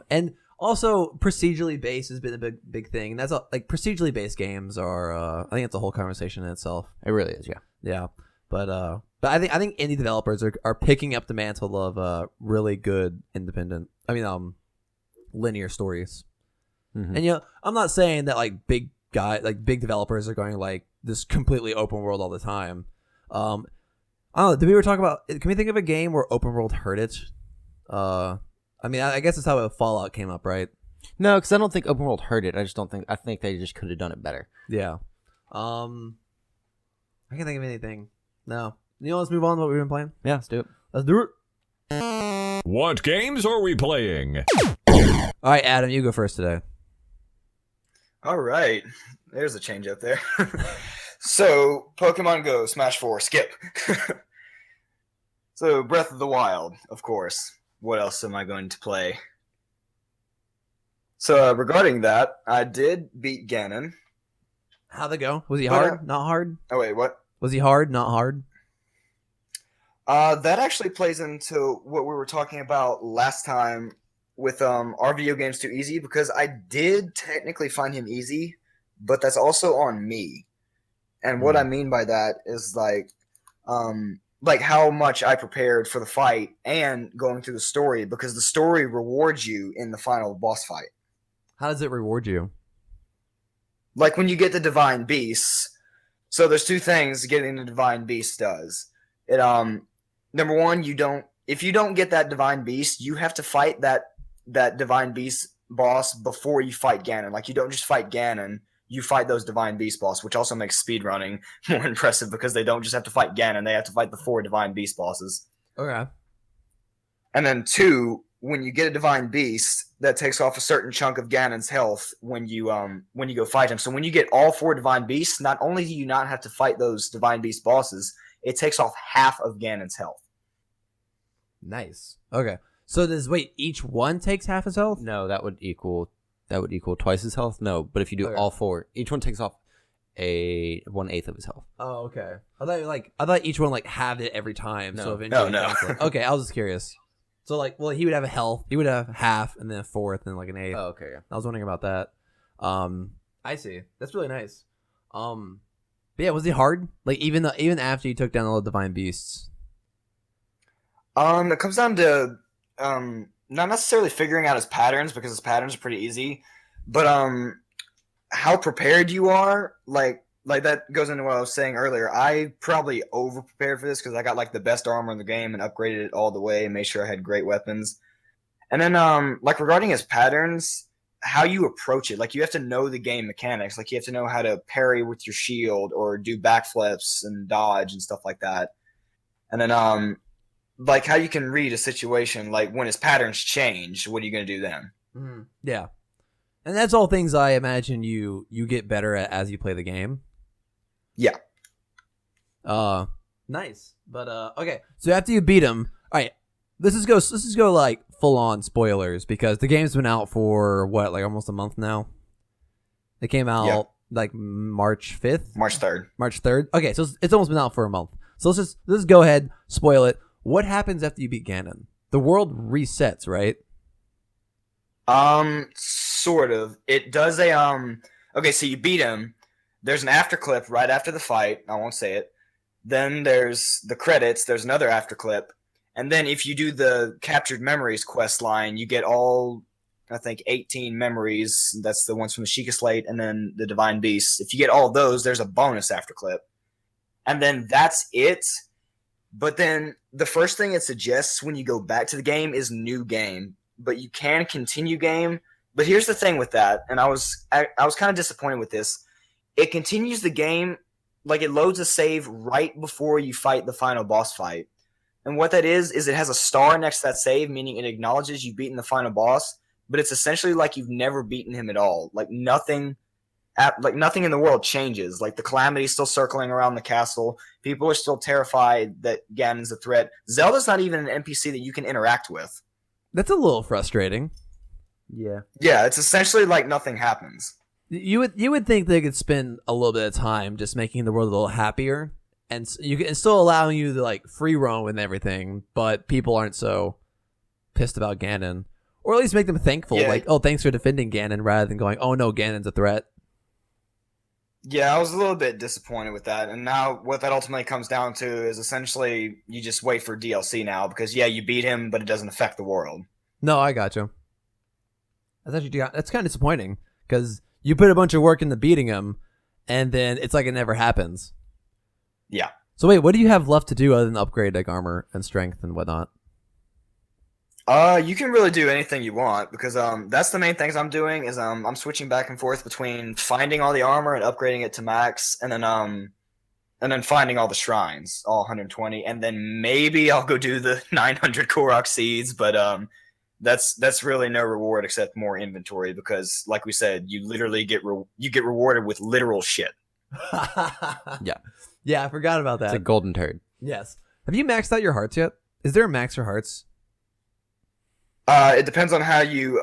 And Also, procedurally based has been a big thing. That's like procedurally based games are. I think it's a whole conversation in itself. It really is, yeah. Yeah, but I think indie developers are picking up the mantle of really good independent. Linear stories. Mm-hmm. And I'm not saying that like big developers are going like this completely open world all the time. I don't know. Did we ever talk about? Can we think of a game where open world hurt it? I guess it's how Fallout came up, right? No, because I don't think open world hurt it. I think they just could have done it better. Yeah. I can't think of anything. No. Let's move on to what we've been playing. Yeah, let's do it. Let's do it. What games are we playing? All right, Adam, you go first today. All right. There's a change up there. So, Pokemon Go, Smash 4, skip. So, Breath of the Wild, of course. What else am I going to play? So, regarding that, I did beat Ganon. How'd it go? Was he hard? Not hard? Oh, wait, what? Was he hard? Not hard? That actually plays into what we were talking about last time with Are Video Games Too Easy? Because I did technically find him easy, but that's also on me. And what I mean by that is like how much I prepared for the fight and going through the story, because the story rewards you in the final boss fight. How does it reward you? Like when you get the Divine Beasts. So there's two things getting the Divine Beast does. It number one, if you don't get that Divine Beast, you have to fight that Divine Beast boss before you fight Ganon. Like you don't just fight Ganon, you fight those Divine Beast boss, which also makes speedrunning more impressive because they don't just have to fight Ganon, they have to fight the 4 Divine Beast bosses. Okay. And then 2, when you get a Divine Beast, that takes off a certain chunk of Ganon's health when you go fight him. So when you get all 4 Divine Beasts, not only do you not have to fight those Divine Beast bosses, it takes off half of Ganon's health. Nice. Okay. So each one takes half his health? No, that would equal twice his health. No, but if you do all 4, each one takes off a 1/8 of his health. Oh, okay. I thought each one like halved it every time. No. So eventually, No. Okay, I was just curious. So he would have a health. He would have half, and then a fourth, and like an eighth. Oh, okay, yeah. I was wondering about that. I see. That's really nice. But yeah, was he hard? Like even after you took down all the Divine Beasts. It comes down to not necessarily figuring out his patterns, because his patterns are pretty easy, but how prepared you are. Like that goes into what I was saying earlier. I probably over prepared for this because I got like the best armor in the game and upgraded it all the way and made sure I had great weapons. And then regarding his patterns, how you approach it, like you have to know the game mechanics. Like you have to know how to parry with your shield or do backflips and dodge and stuff like that. And then like how you can read a situation, like when his patterns change, what are you going to do then? Mm-hmm. Yeah. And that's all things I imagine you get better at as you play the game. Yeah. Nice. But okay. So after you beat him, all right. Let's just go like full on spoilers, because the game's been out for what, like almost a month now. It came out like March 5th. March 3rd. March 3rd. Okay, so it's almost been out for a month. So let's just go ahead, spoil it. What happens after you beat Ganon? The world resets, right? Sort of. It does okay, so you beat him. There's an after clip right after the fight. I won't say it. Then there's the credits. There's another after clip. And then if you do the Captured Memories quest line, you get all, I think, 18 memories. That's the ones from the Sheikah Slate and then the Divine Beasts. If you get all those, there's a bonus after clip. And then that's it. But then the first thing it suggests when you go back to the game is new game. But you can continue game. But here's the thing with that, and I was kind of disappointed with this. It continues the game, like it loads a save right before you fight the final boss fight. And what that is it has a star next to that save, meaning it acknowledges you've beaten the final boss, but it's essentially like you've never beaten him at all. Like nothing in the world changes. Like the Calamity's still circling around the castle. People are still terrified that Ganon's a threat. Zelda's not even an NPC that you can interact with. That's a little frustrating. Yeah. Yeah, it's essentially like nothing happens. You would think they could spend a little bit of time just making the world a little happier, and still allowing you to like free roam and everything, but people aren't so pissed about Ganon. Or at least make them thankful, Yeah. like, oh, thanks for defending Ganon, rather than going, oh no, Ganon's a threat. Yeah, I was a little bit disappointed with that. And now what that ultimately comes down to is essentially you just wait for DLC now because, yeah, you beat him, but it doesn't affect the world. No, I got you. That's kind of disappointing because you put a bunch of work into beating him, and then it's like it never happens. Yeah. So wait, what do you have left to do other than upgrade like armor and strength and whatnot? You can really do anything you want because that's the main things I'm doing is I'm switching back and forth between finding all the armor and upgrading it to max, and then finding all the shrines, all 120, and then maybe I'll go do the 900 Korok seeds, but that's really no reward except more inventory because, like we said, you literally get rewarded with literal shit. Yeah, I forgot about that. It's a golden turd. Yes. Have you maxed out your hearts yet? Is there a max for hearts? It depends on how you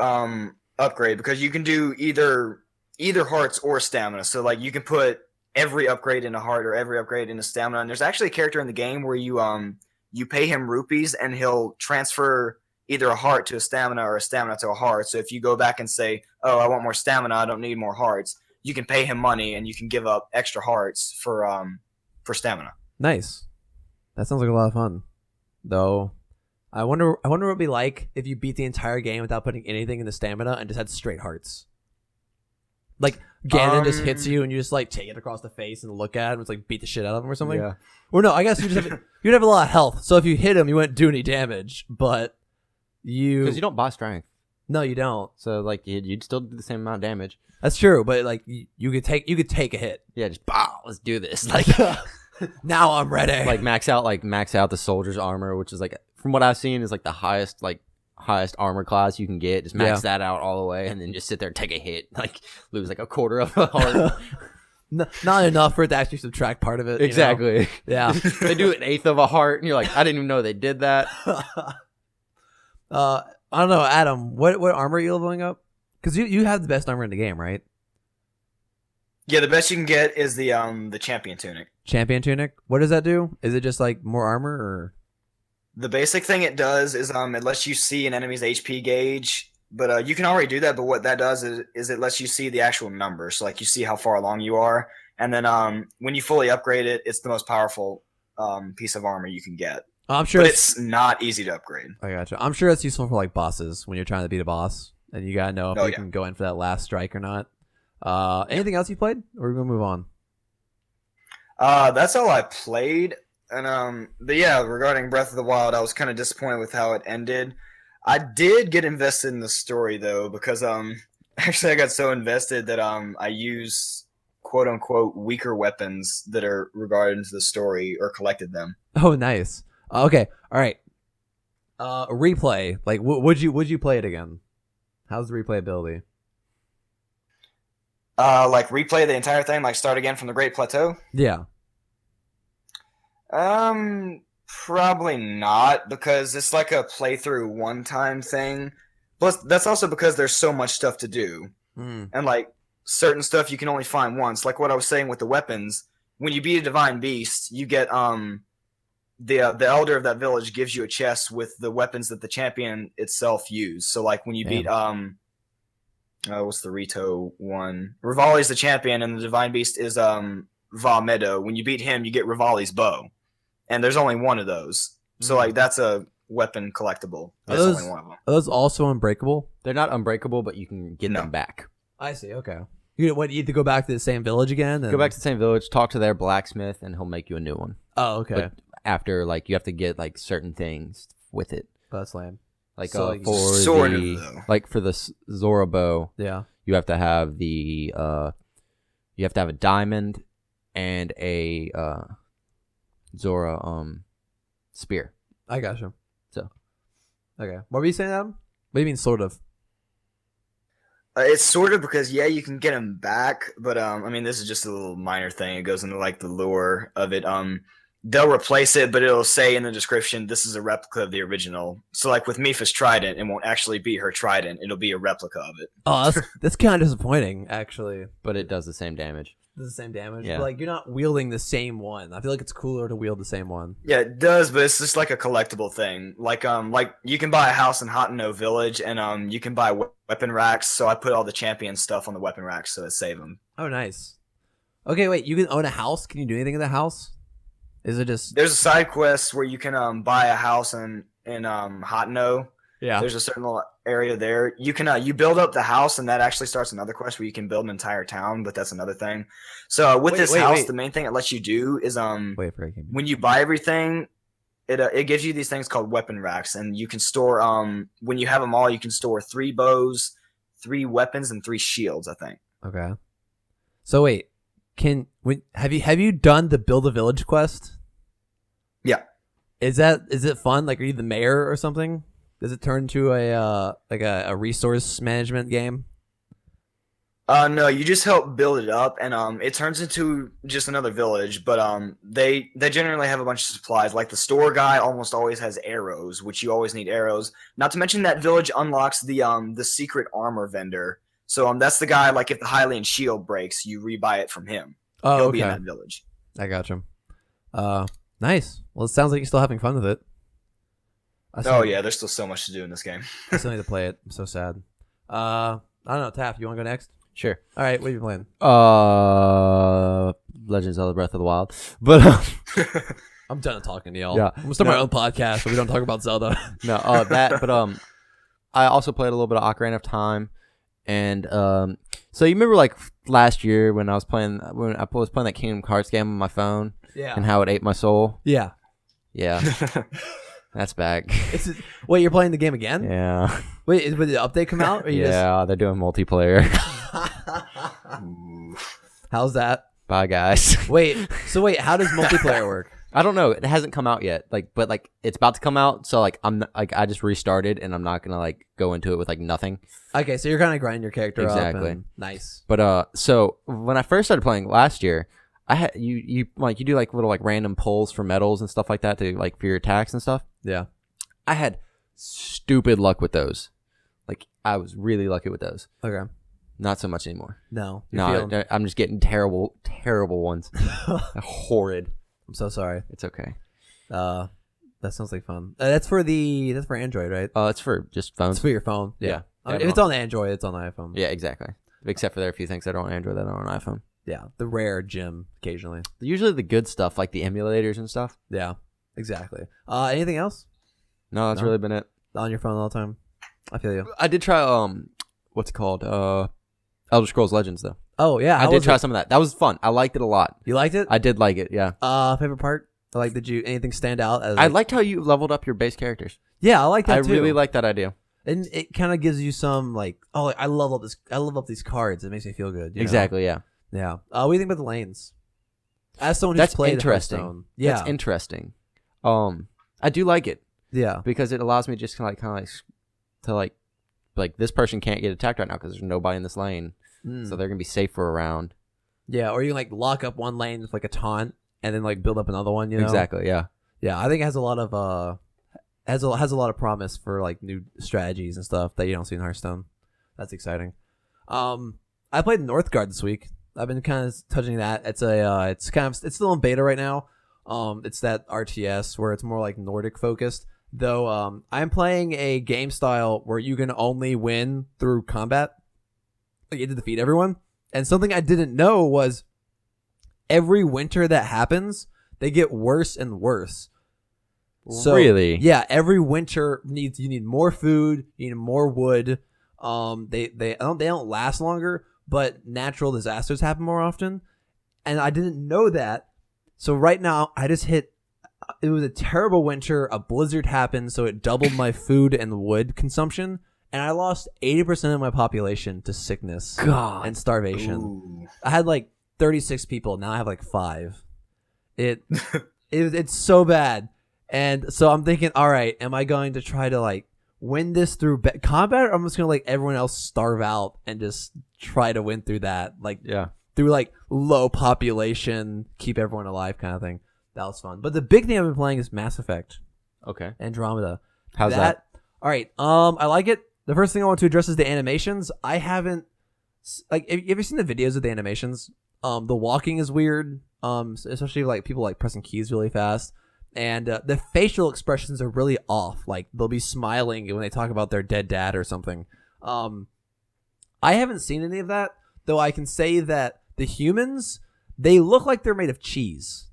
upgrade because you can do either hearts or stamina. So like you can put every upgrade in a heart or every upgrade in a stamina. And there's actually a character in the game where you pay him rupees and he'll transfer either a heart to a stamina or a stamina to a heart. So if you go back and say, "Oh, I want more stamina. I don't need more hearts," you can pay him money and you can give up extra hearts for stamina. Nice. That sounds like a lot of fun. Though I wonder what it'd be like if you beat the entire game without putting anything in the stamina and just had straight hearts. Like Ganon just hits you and you just like take it across the face and look at him, it's like beat the shit out of him or something. Yeah. Or no, I guess you'd have a lot of health. So if you hit him, you wouldn't do any damage, but Because you don't buy strength. No, you don't. So like you'd still do the same amount of damage. That's true, but like you could take a hit. Yeah, just let's do this. Like now I'm ready. like max out the soldier's armor, which is like from what I've seen is like the highest armor class you can get. Just max that out all the way, and then just sit there and take a hit, like lose like a quarter of a heart. Not enough for it to actually subtract part of it. Exactly. You know? Yeah. They do an eighth of a heart, and you're like, I didn't even know they did that. I don't know, Adam. What armor are you leveling up? Because you have the best armor in the game, right? Yeah, the best you can get is the champion tunic. Champion tunic. What does that do? Is it just like more armor, or? The basic thing it does is it lets you see an enemy's HP gauge, but you can already do that. But what that does is it lets you see the actual numbers, so like you see how far along you are, and then when you fully upgrade it, it's the most powerful piece of armor you can get. I'm sure it's not easy to upgrade. I gotcha. I'm sure it's useful for like bosses when you're trying to beat a boss, and you gotta know if you can go in for that last strike or not. Anything else you played, or we're gonna move on? That's all I played. And but yeah, regarding Breath of the Wild, I was kind of disappointed with how it ended. I did get invested in the story though, because actually I got so invested that I use quote unquote weaker weapons that are regarded to the story or collected them. Oh, nice. Okay, all right. Replay. Like, would you play it again? How's the replayability? Like replay the entire thing, like start again from the Great Plateau? Yeah. Probably not, because it's like a playthrough one-time thing. Plus, that's also because there's so much stuff to do. And like certain stuff you can only find once. Like what I was saying with the weapons, when you beat a divine beast, you get the elder of that village gives you a chest with the weapons that the champion itself used. So like when you beat what's the Rito one? Rivali's the champion, and the divine beast is Va Meadow. When you beat him, you get Rivali's bow, and there's only one of those. So like that's a weapon collectible. There's only one of them. Are those also unbreakable? They're not unbreakable, but you can get them back. I see. Okay. You need to go back to the same village again? Go back to the same village, talk to their blacksmith, and he'll make you a new one. Oh, okay. But after, like, you have to get like certain things with it. Oh, that's lame. Like So, for sort of, the though. like for the Zora bow, Yeah. you have to have the you have to have a diamond and a Zora spear. I gotcha. So Okay. What were you saying, Adam? What do you mean, sort of? It's sort of because you can get them back, but I mean this is just a little minor thing. It goes into like the lore of it. They'll replace it, but it'll say in the description this is a replica of the original. So like with Mipha's trident, it won't actually be her trident. It'll be a replica of it. Oh, that's kind of disappointing, actually. but it does the same damage. Does the same damage. Yeah. But, like, you're not wielding the same one. I feel like it's cooler to wield the same one. Yeah, it does, but it's just like a collectible thing. Like you can buy a house in Hotno Village, and you can buy weapon racks. So I put all the champion stuff on the weapon racks so it save them. Oh, nice. Okay, wait. You can own a house. Can you do anything in the house? Is it just? There's a side quest where you can buy a house in Hotno. Yeah. There's a certain little area there. You can you build up the house, and that actually starts another quest where you can build an entire town. But that's another thing. So with this house, the main thing it lets you do is when you buy everything, it gives you these things called weapon racks, and you can store when you have them all, you can store 3 bows, 3 weapons, and 3 shields. I think. Okay. So wait, have you done the build a village quest? Yeah. Is it fun? Like, are you the mayor or something? Does it turn into a resource management game? No, you just help build it up, and it turns into just another village. But they generally have a bunch of supplies. Like the store guy almost always has arrows, which you always need arrows. Not to mention that village unlocks the secret armor vendor. So that's the guy. Like if the Hylian shield breaks, you rebuy it from him. Oh, He'll okay. be in that village. I gotcha. Nice. Well, it sounds like you're still having fun with it. Oh yeah, there's still so much to do in this game. I still need to play it. I'm so sad. I don't know, Taff, you want to go next? Sure. All right, what are you playing? Legend of Zelda Breath of the Wild. But I'm done talking to y'all. Yeah. I'm gonna start my own podcast so we don't talk about Zelda. no, I also played a little bit of Ocarina of Time, and so you remember like last year when I was playing that Kingdom Hearts game on my phone, Yeah. and how it ate my soul. Yeah. Yeah. That's back. Wait, you're playing the game again? Yeah. Wait, did the update come out? Or you They're doing multiplayer. How's that? Bye, guys. Wait, how does multiplayer work? I don't know. It hasn't come out yet. But it's about to come out. So I just restarted, and I'm not gonna like go into it with like nothing. Okay, so you're kind of grinding your character up. Exactly. And nice. But so when I first started playing last year, I had you do like little like random pulls for medals and stuff like that to like for your attacks and stuff. Yeah. I had stupid luck with those. Like I was really lucky with those. Okay. Not so much anymore. No. I'm just getting terrible ones. Horrid. I'm so sorry. It's okay. That sounds like fun. That's for Android, right? It's for just phones. It's for your phone. Yeah. If it's on Android, it's on the iPhone. Yeah, exactly. Except for there are a few things that are on Android that are on iPhone. Yeah. The rare gem occasionally. Usually the good stuff, like the emulators and stuff. Yeah. Exactly. Anything else? No, that's really been it. On your phone all the time? I feel you. I did try what's it called? Elder Scrolls Legends though. Oh yeah. I did try some of that. That was fun. I liked it a lot. You liked it? I did like it, yeah. Favorite part? Like, did you anything stand out? I liked how you leveled up your base characters. Yeah, I like that too. I really like that idea. And it kind of gives you some like, oh, like, I love up these cards. It makes me feel good. Exactly, yeah. Yeah. What do you think about the lanes? As someone who's That's played interesting. Hearthstone, yeah, That's interesting. I do like it. Yeah. Because it allows me just kind of like this person can't get attacked right now because there's nobody in this lane, so they're gonna be safer around. Yeah, or you can like lock up one lane with like a taunt and then like build up another one. You know? Exactly. Yeah. Yeah, I think it has a lot of has a lot of promise for like new strategies and stuff that you don't see in Hearthstone. That's exciting. I played Northgard this week. I've been kind of touching that. It's it's still in beta right now. It's that RTS where it's more like Nordic focused. Though I'm playing a game style where you can only win through combat. Like you have to defeat everyone. And something I didn't know was every winter that happens, they get worse and worse. So, really? Yeah, every winter you need more food, you need more wood. They don't last longer, but natural disasters happen more often. And I didn't know that. So right now I just hit it was a terrible winter. A blizzard happened, so it doubled my food and wood consumption, and I lost 80% of my population to sickness and starvation. Ooh. I had like 36 people. Now I have like 5. It's so bad. And so I'm thinking, all right, am I going to try to like win this through combat, or I'm just gonna like everyone else starve out and just try to win through that, like through like low population, keep everyone alive kind of thing. That was fun. But the big thing I've been playing is Mass Effect. Okay. Andromeda. How's that? All right. I like it. The first thing I want to address is the animations. I haven't have you seen the videos of the animations? The walking is weird, especially like people like pressing keys really fast. And the facial expressions are really off. Like they'll be smiling when they talk about their dead dad or something. I haven't seen any of that, though. I can say that the humans, they look like they're made of cheese.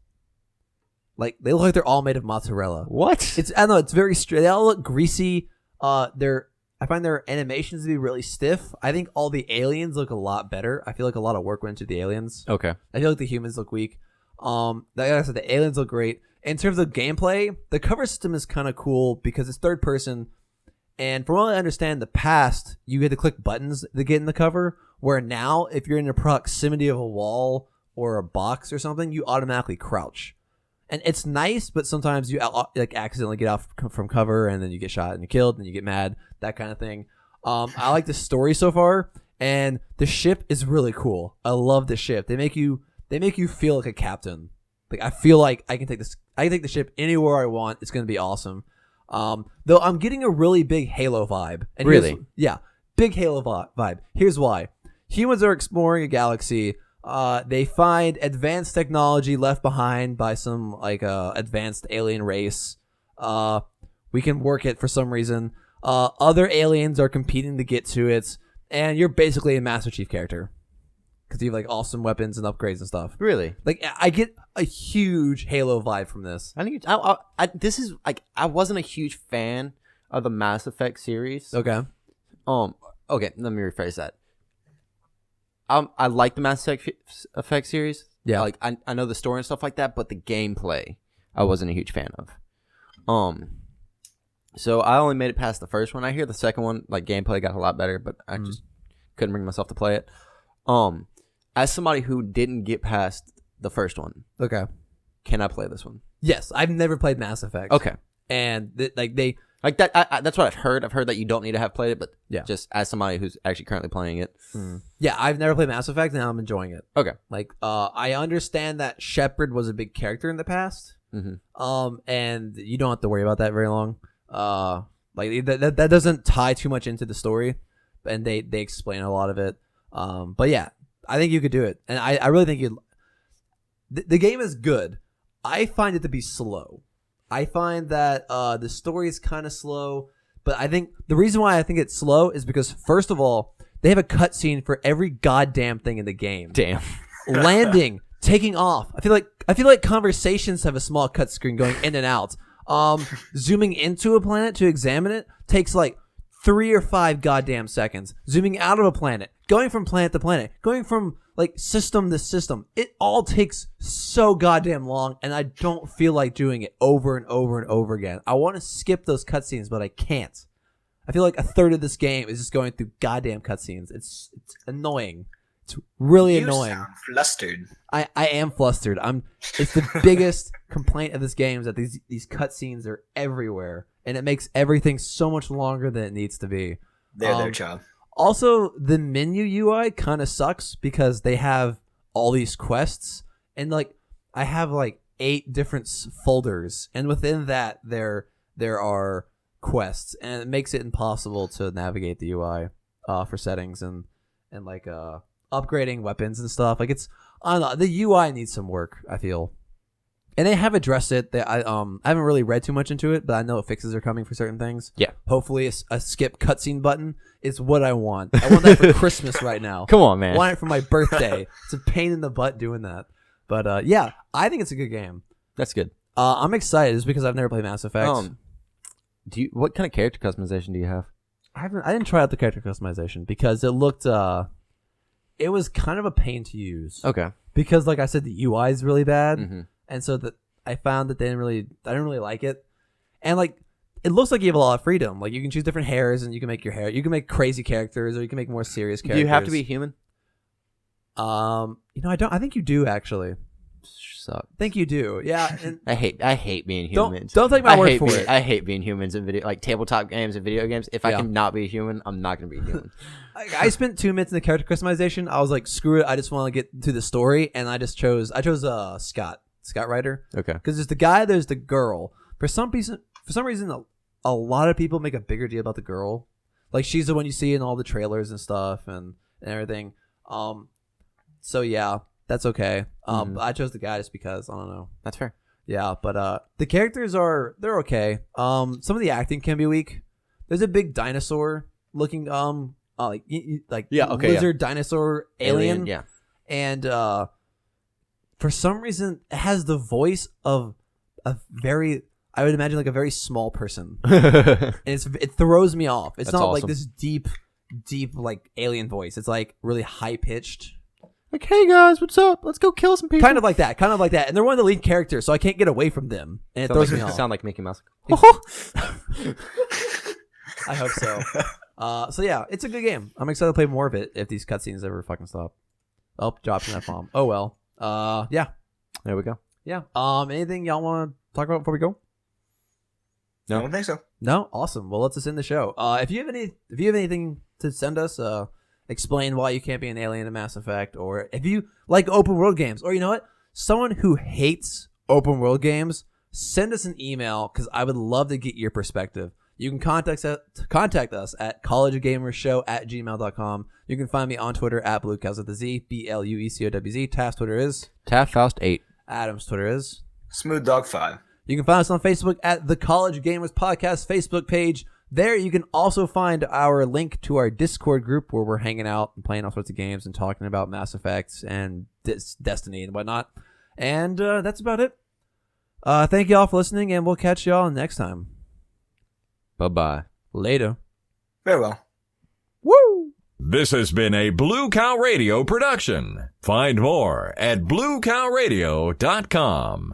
Like they look like they're all made of mozzarella. What? I don't know. It's very straight. They all look greasy. I find their animations to be really stiff. I think all the aliens look a lot better. I feel like a lot of work went into the aliens. Okay. I feel like the humans look weak. Like I said, the aliens look great. In terms of gameplay, the cover system is kind of cool because it's third person. And from what I understand, in the past, you had to click buttons to get in the cover, where now, if you're in the proximity of a wall or a box or something, you automatically crouch. And it's nice, but sometimes you like accidentally get off from cover, and then you get shot and you're killed, and you get mad, that kind of thing. I like the story so far, and the ship is really cool. I love the ship. They make you feel like a captain. Like I feel like I can take the ship anywhere I want. It's gonna be awesome. Though I'm getting a really big Halo vibe. And really? Yeah, big Halo vibe. Here's why. Humans are exploring a galaxy. They find advanced technology left behind by some like advanced alien race. We can work it for some reason. Other aliens are competing to get to it, and you're basically a Master Chief character because you have like awesome weapons and upgrades and stuff. Really? Like I get a huge Halo vibe from this. I think this is like I wasn't a huge fan of the Mass Effect series. Okay. Okay. Let me rephrase that. I like the Mass Effect series. Yeah. Like I know the story and stuff like that, but the gameplay I wasn't a huge fan of. So I only made it past the first one. I hear the second one, like gameplay got a lot better, but I just couldn't bring myself to play it. As somebody who didn't get past the first one, Okay. can I play this one? Yes, I've never played Mass Effect. Okay. And they Like that. That's what I've heard. I've heard that you don't need to have played it, but Yeah. just as somebody who's actually currently playing it. Yeah, I've never played Mass Effect, and I'm enjoying it. Okay. Like, I understand that Shepard was a big character in the past. Mm-hmm. And you don't have to worry about that very long. Like that doesn't tie too much into the story, and they explain a lot of it. But yeah, I think you could do it, and I really think you. The game is good. I find it to be slow. I find that the story is kind of slow, but I think the reason why I think it's slow is because first of all, they have a cutscene for every goddamn thing in the game. Damn. Landing, taking off. I feel like conversations have a small cut screen going in and out. Zooming into a planet to examine it takes like 3 or 5 goddamn seconds. Zooming out of a planet, going from planet to planet, going from like system to system, it all takes so goddamn long, and I don't feel like doing it over and over and over again. I want to skip those cutscenes, but I can't. I feel like a third of this game is just going through goddamn cutscenes. It's annoying. It's really annoying. You sound flustered. I am flustered. It's the biggest complaint of this game is that these cutscenes are everywhere, and it makes everything so much longer than it needs to be. They're their job. Also, the menu UI kind of sucks because they have all these quests, and like I have like 8 different folders, and within that there are quests, and it makes it impossible to navigate the UI for settings and like upgrading weapons and stuff. Like I don't know, the UI needs some work, I feel. And they have addressed it. I haven't really read too much into it, but I know fixes are coming for certain things. Yeah. Hopefully a skip cutscene button is what I want. I want that for Christmas right now. Come on, man. I want it for my birthday. It's a pain in the butt doing that. But yeah, I think it's a good game. That's good. I'm excited just because I've never played Mass Effect. What kind of character customization do you have? I didn't try out the character customization because it looked it was kind of a pain to use. Okay. Because like I said, the UI is really bad. Mm-hmm. And so that I found that I didn't really like it. And like it looks like you have a lot of freedom. Like you can choose different hairs, and you can make your hair. You can make crazy characters, or you can make more serious characters. Do you have to be human? I don't. I think you do actually. Suck. I think you do. Yeah. And I hate being humans. Don't take my word for it. I hate being humans in video, like tabletop games and video games. If I Yeah. cannot be a human, I'm not gonna be a human. I spent 2 minutes in the character customization. I was like, screw it. I just want to get to the story, and I chose Scott Ryder. Okay. Because there's the guy, there's the girl. For some reason, a lot of people make a bigger deal about the girl. Like she's the one you see in all the trailers and stuff and everything. So yeah, That's okay. I chose the guy just because, I don't know. That's fair. Yeah, but the characters they're okay. Some of the acting can be weak. There's a big dinosaur looking lizard dinosaur alien. Yeah. And for some reason it has the voice of a very, I would imagine, like a very small person. And it throws me off. It's That's not like awesome. this deep like alien voice. It's like really high pitched. Like, hey guys, what's up? Let's go kill some people. Kind of like that. And they're one of the lead characters, so I can't get away from them. And it throws me off. Sound like Mickey Mouse. I hope so. So yeah, it's a good game. I'm excited to play more of it if these cutscenes ever fucking stop. Oh, dropping that bomb. Oh well. Yeah. There we go. Yeah. Anything y'all want to talk about before we go? I don't think so. No. Awesome. Well, let's just end the show. If you have anything to send us, explain why you can't be an alien in Mass Effect, or if you like open world games, or you know what, someone who hates open world games, send us an email because I would love to get your perspective. You can contact us at collegeofgamershow@gmail.com. You can find me on Twitter at Bluecows with the Z, BLUECOWZ. Taft's Twitter is Taftfaust8. Adam's Twitter is Smooth Dog 5. You can find us on Facebook at the College Gamers Podcast Facebook page. There you can also find our link to our Discord group where we're hanging out and playing all sorts of games and talking about Mass Effects and Destiny and whatnot. And that's about it. Thank you all for listening, and we'll catch y'all next time. Bye-bye. Later. Very well. Woo! This has been a Blue Cow Radio production. Find more at bluecowradio.com.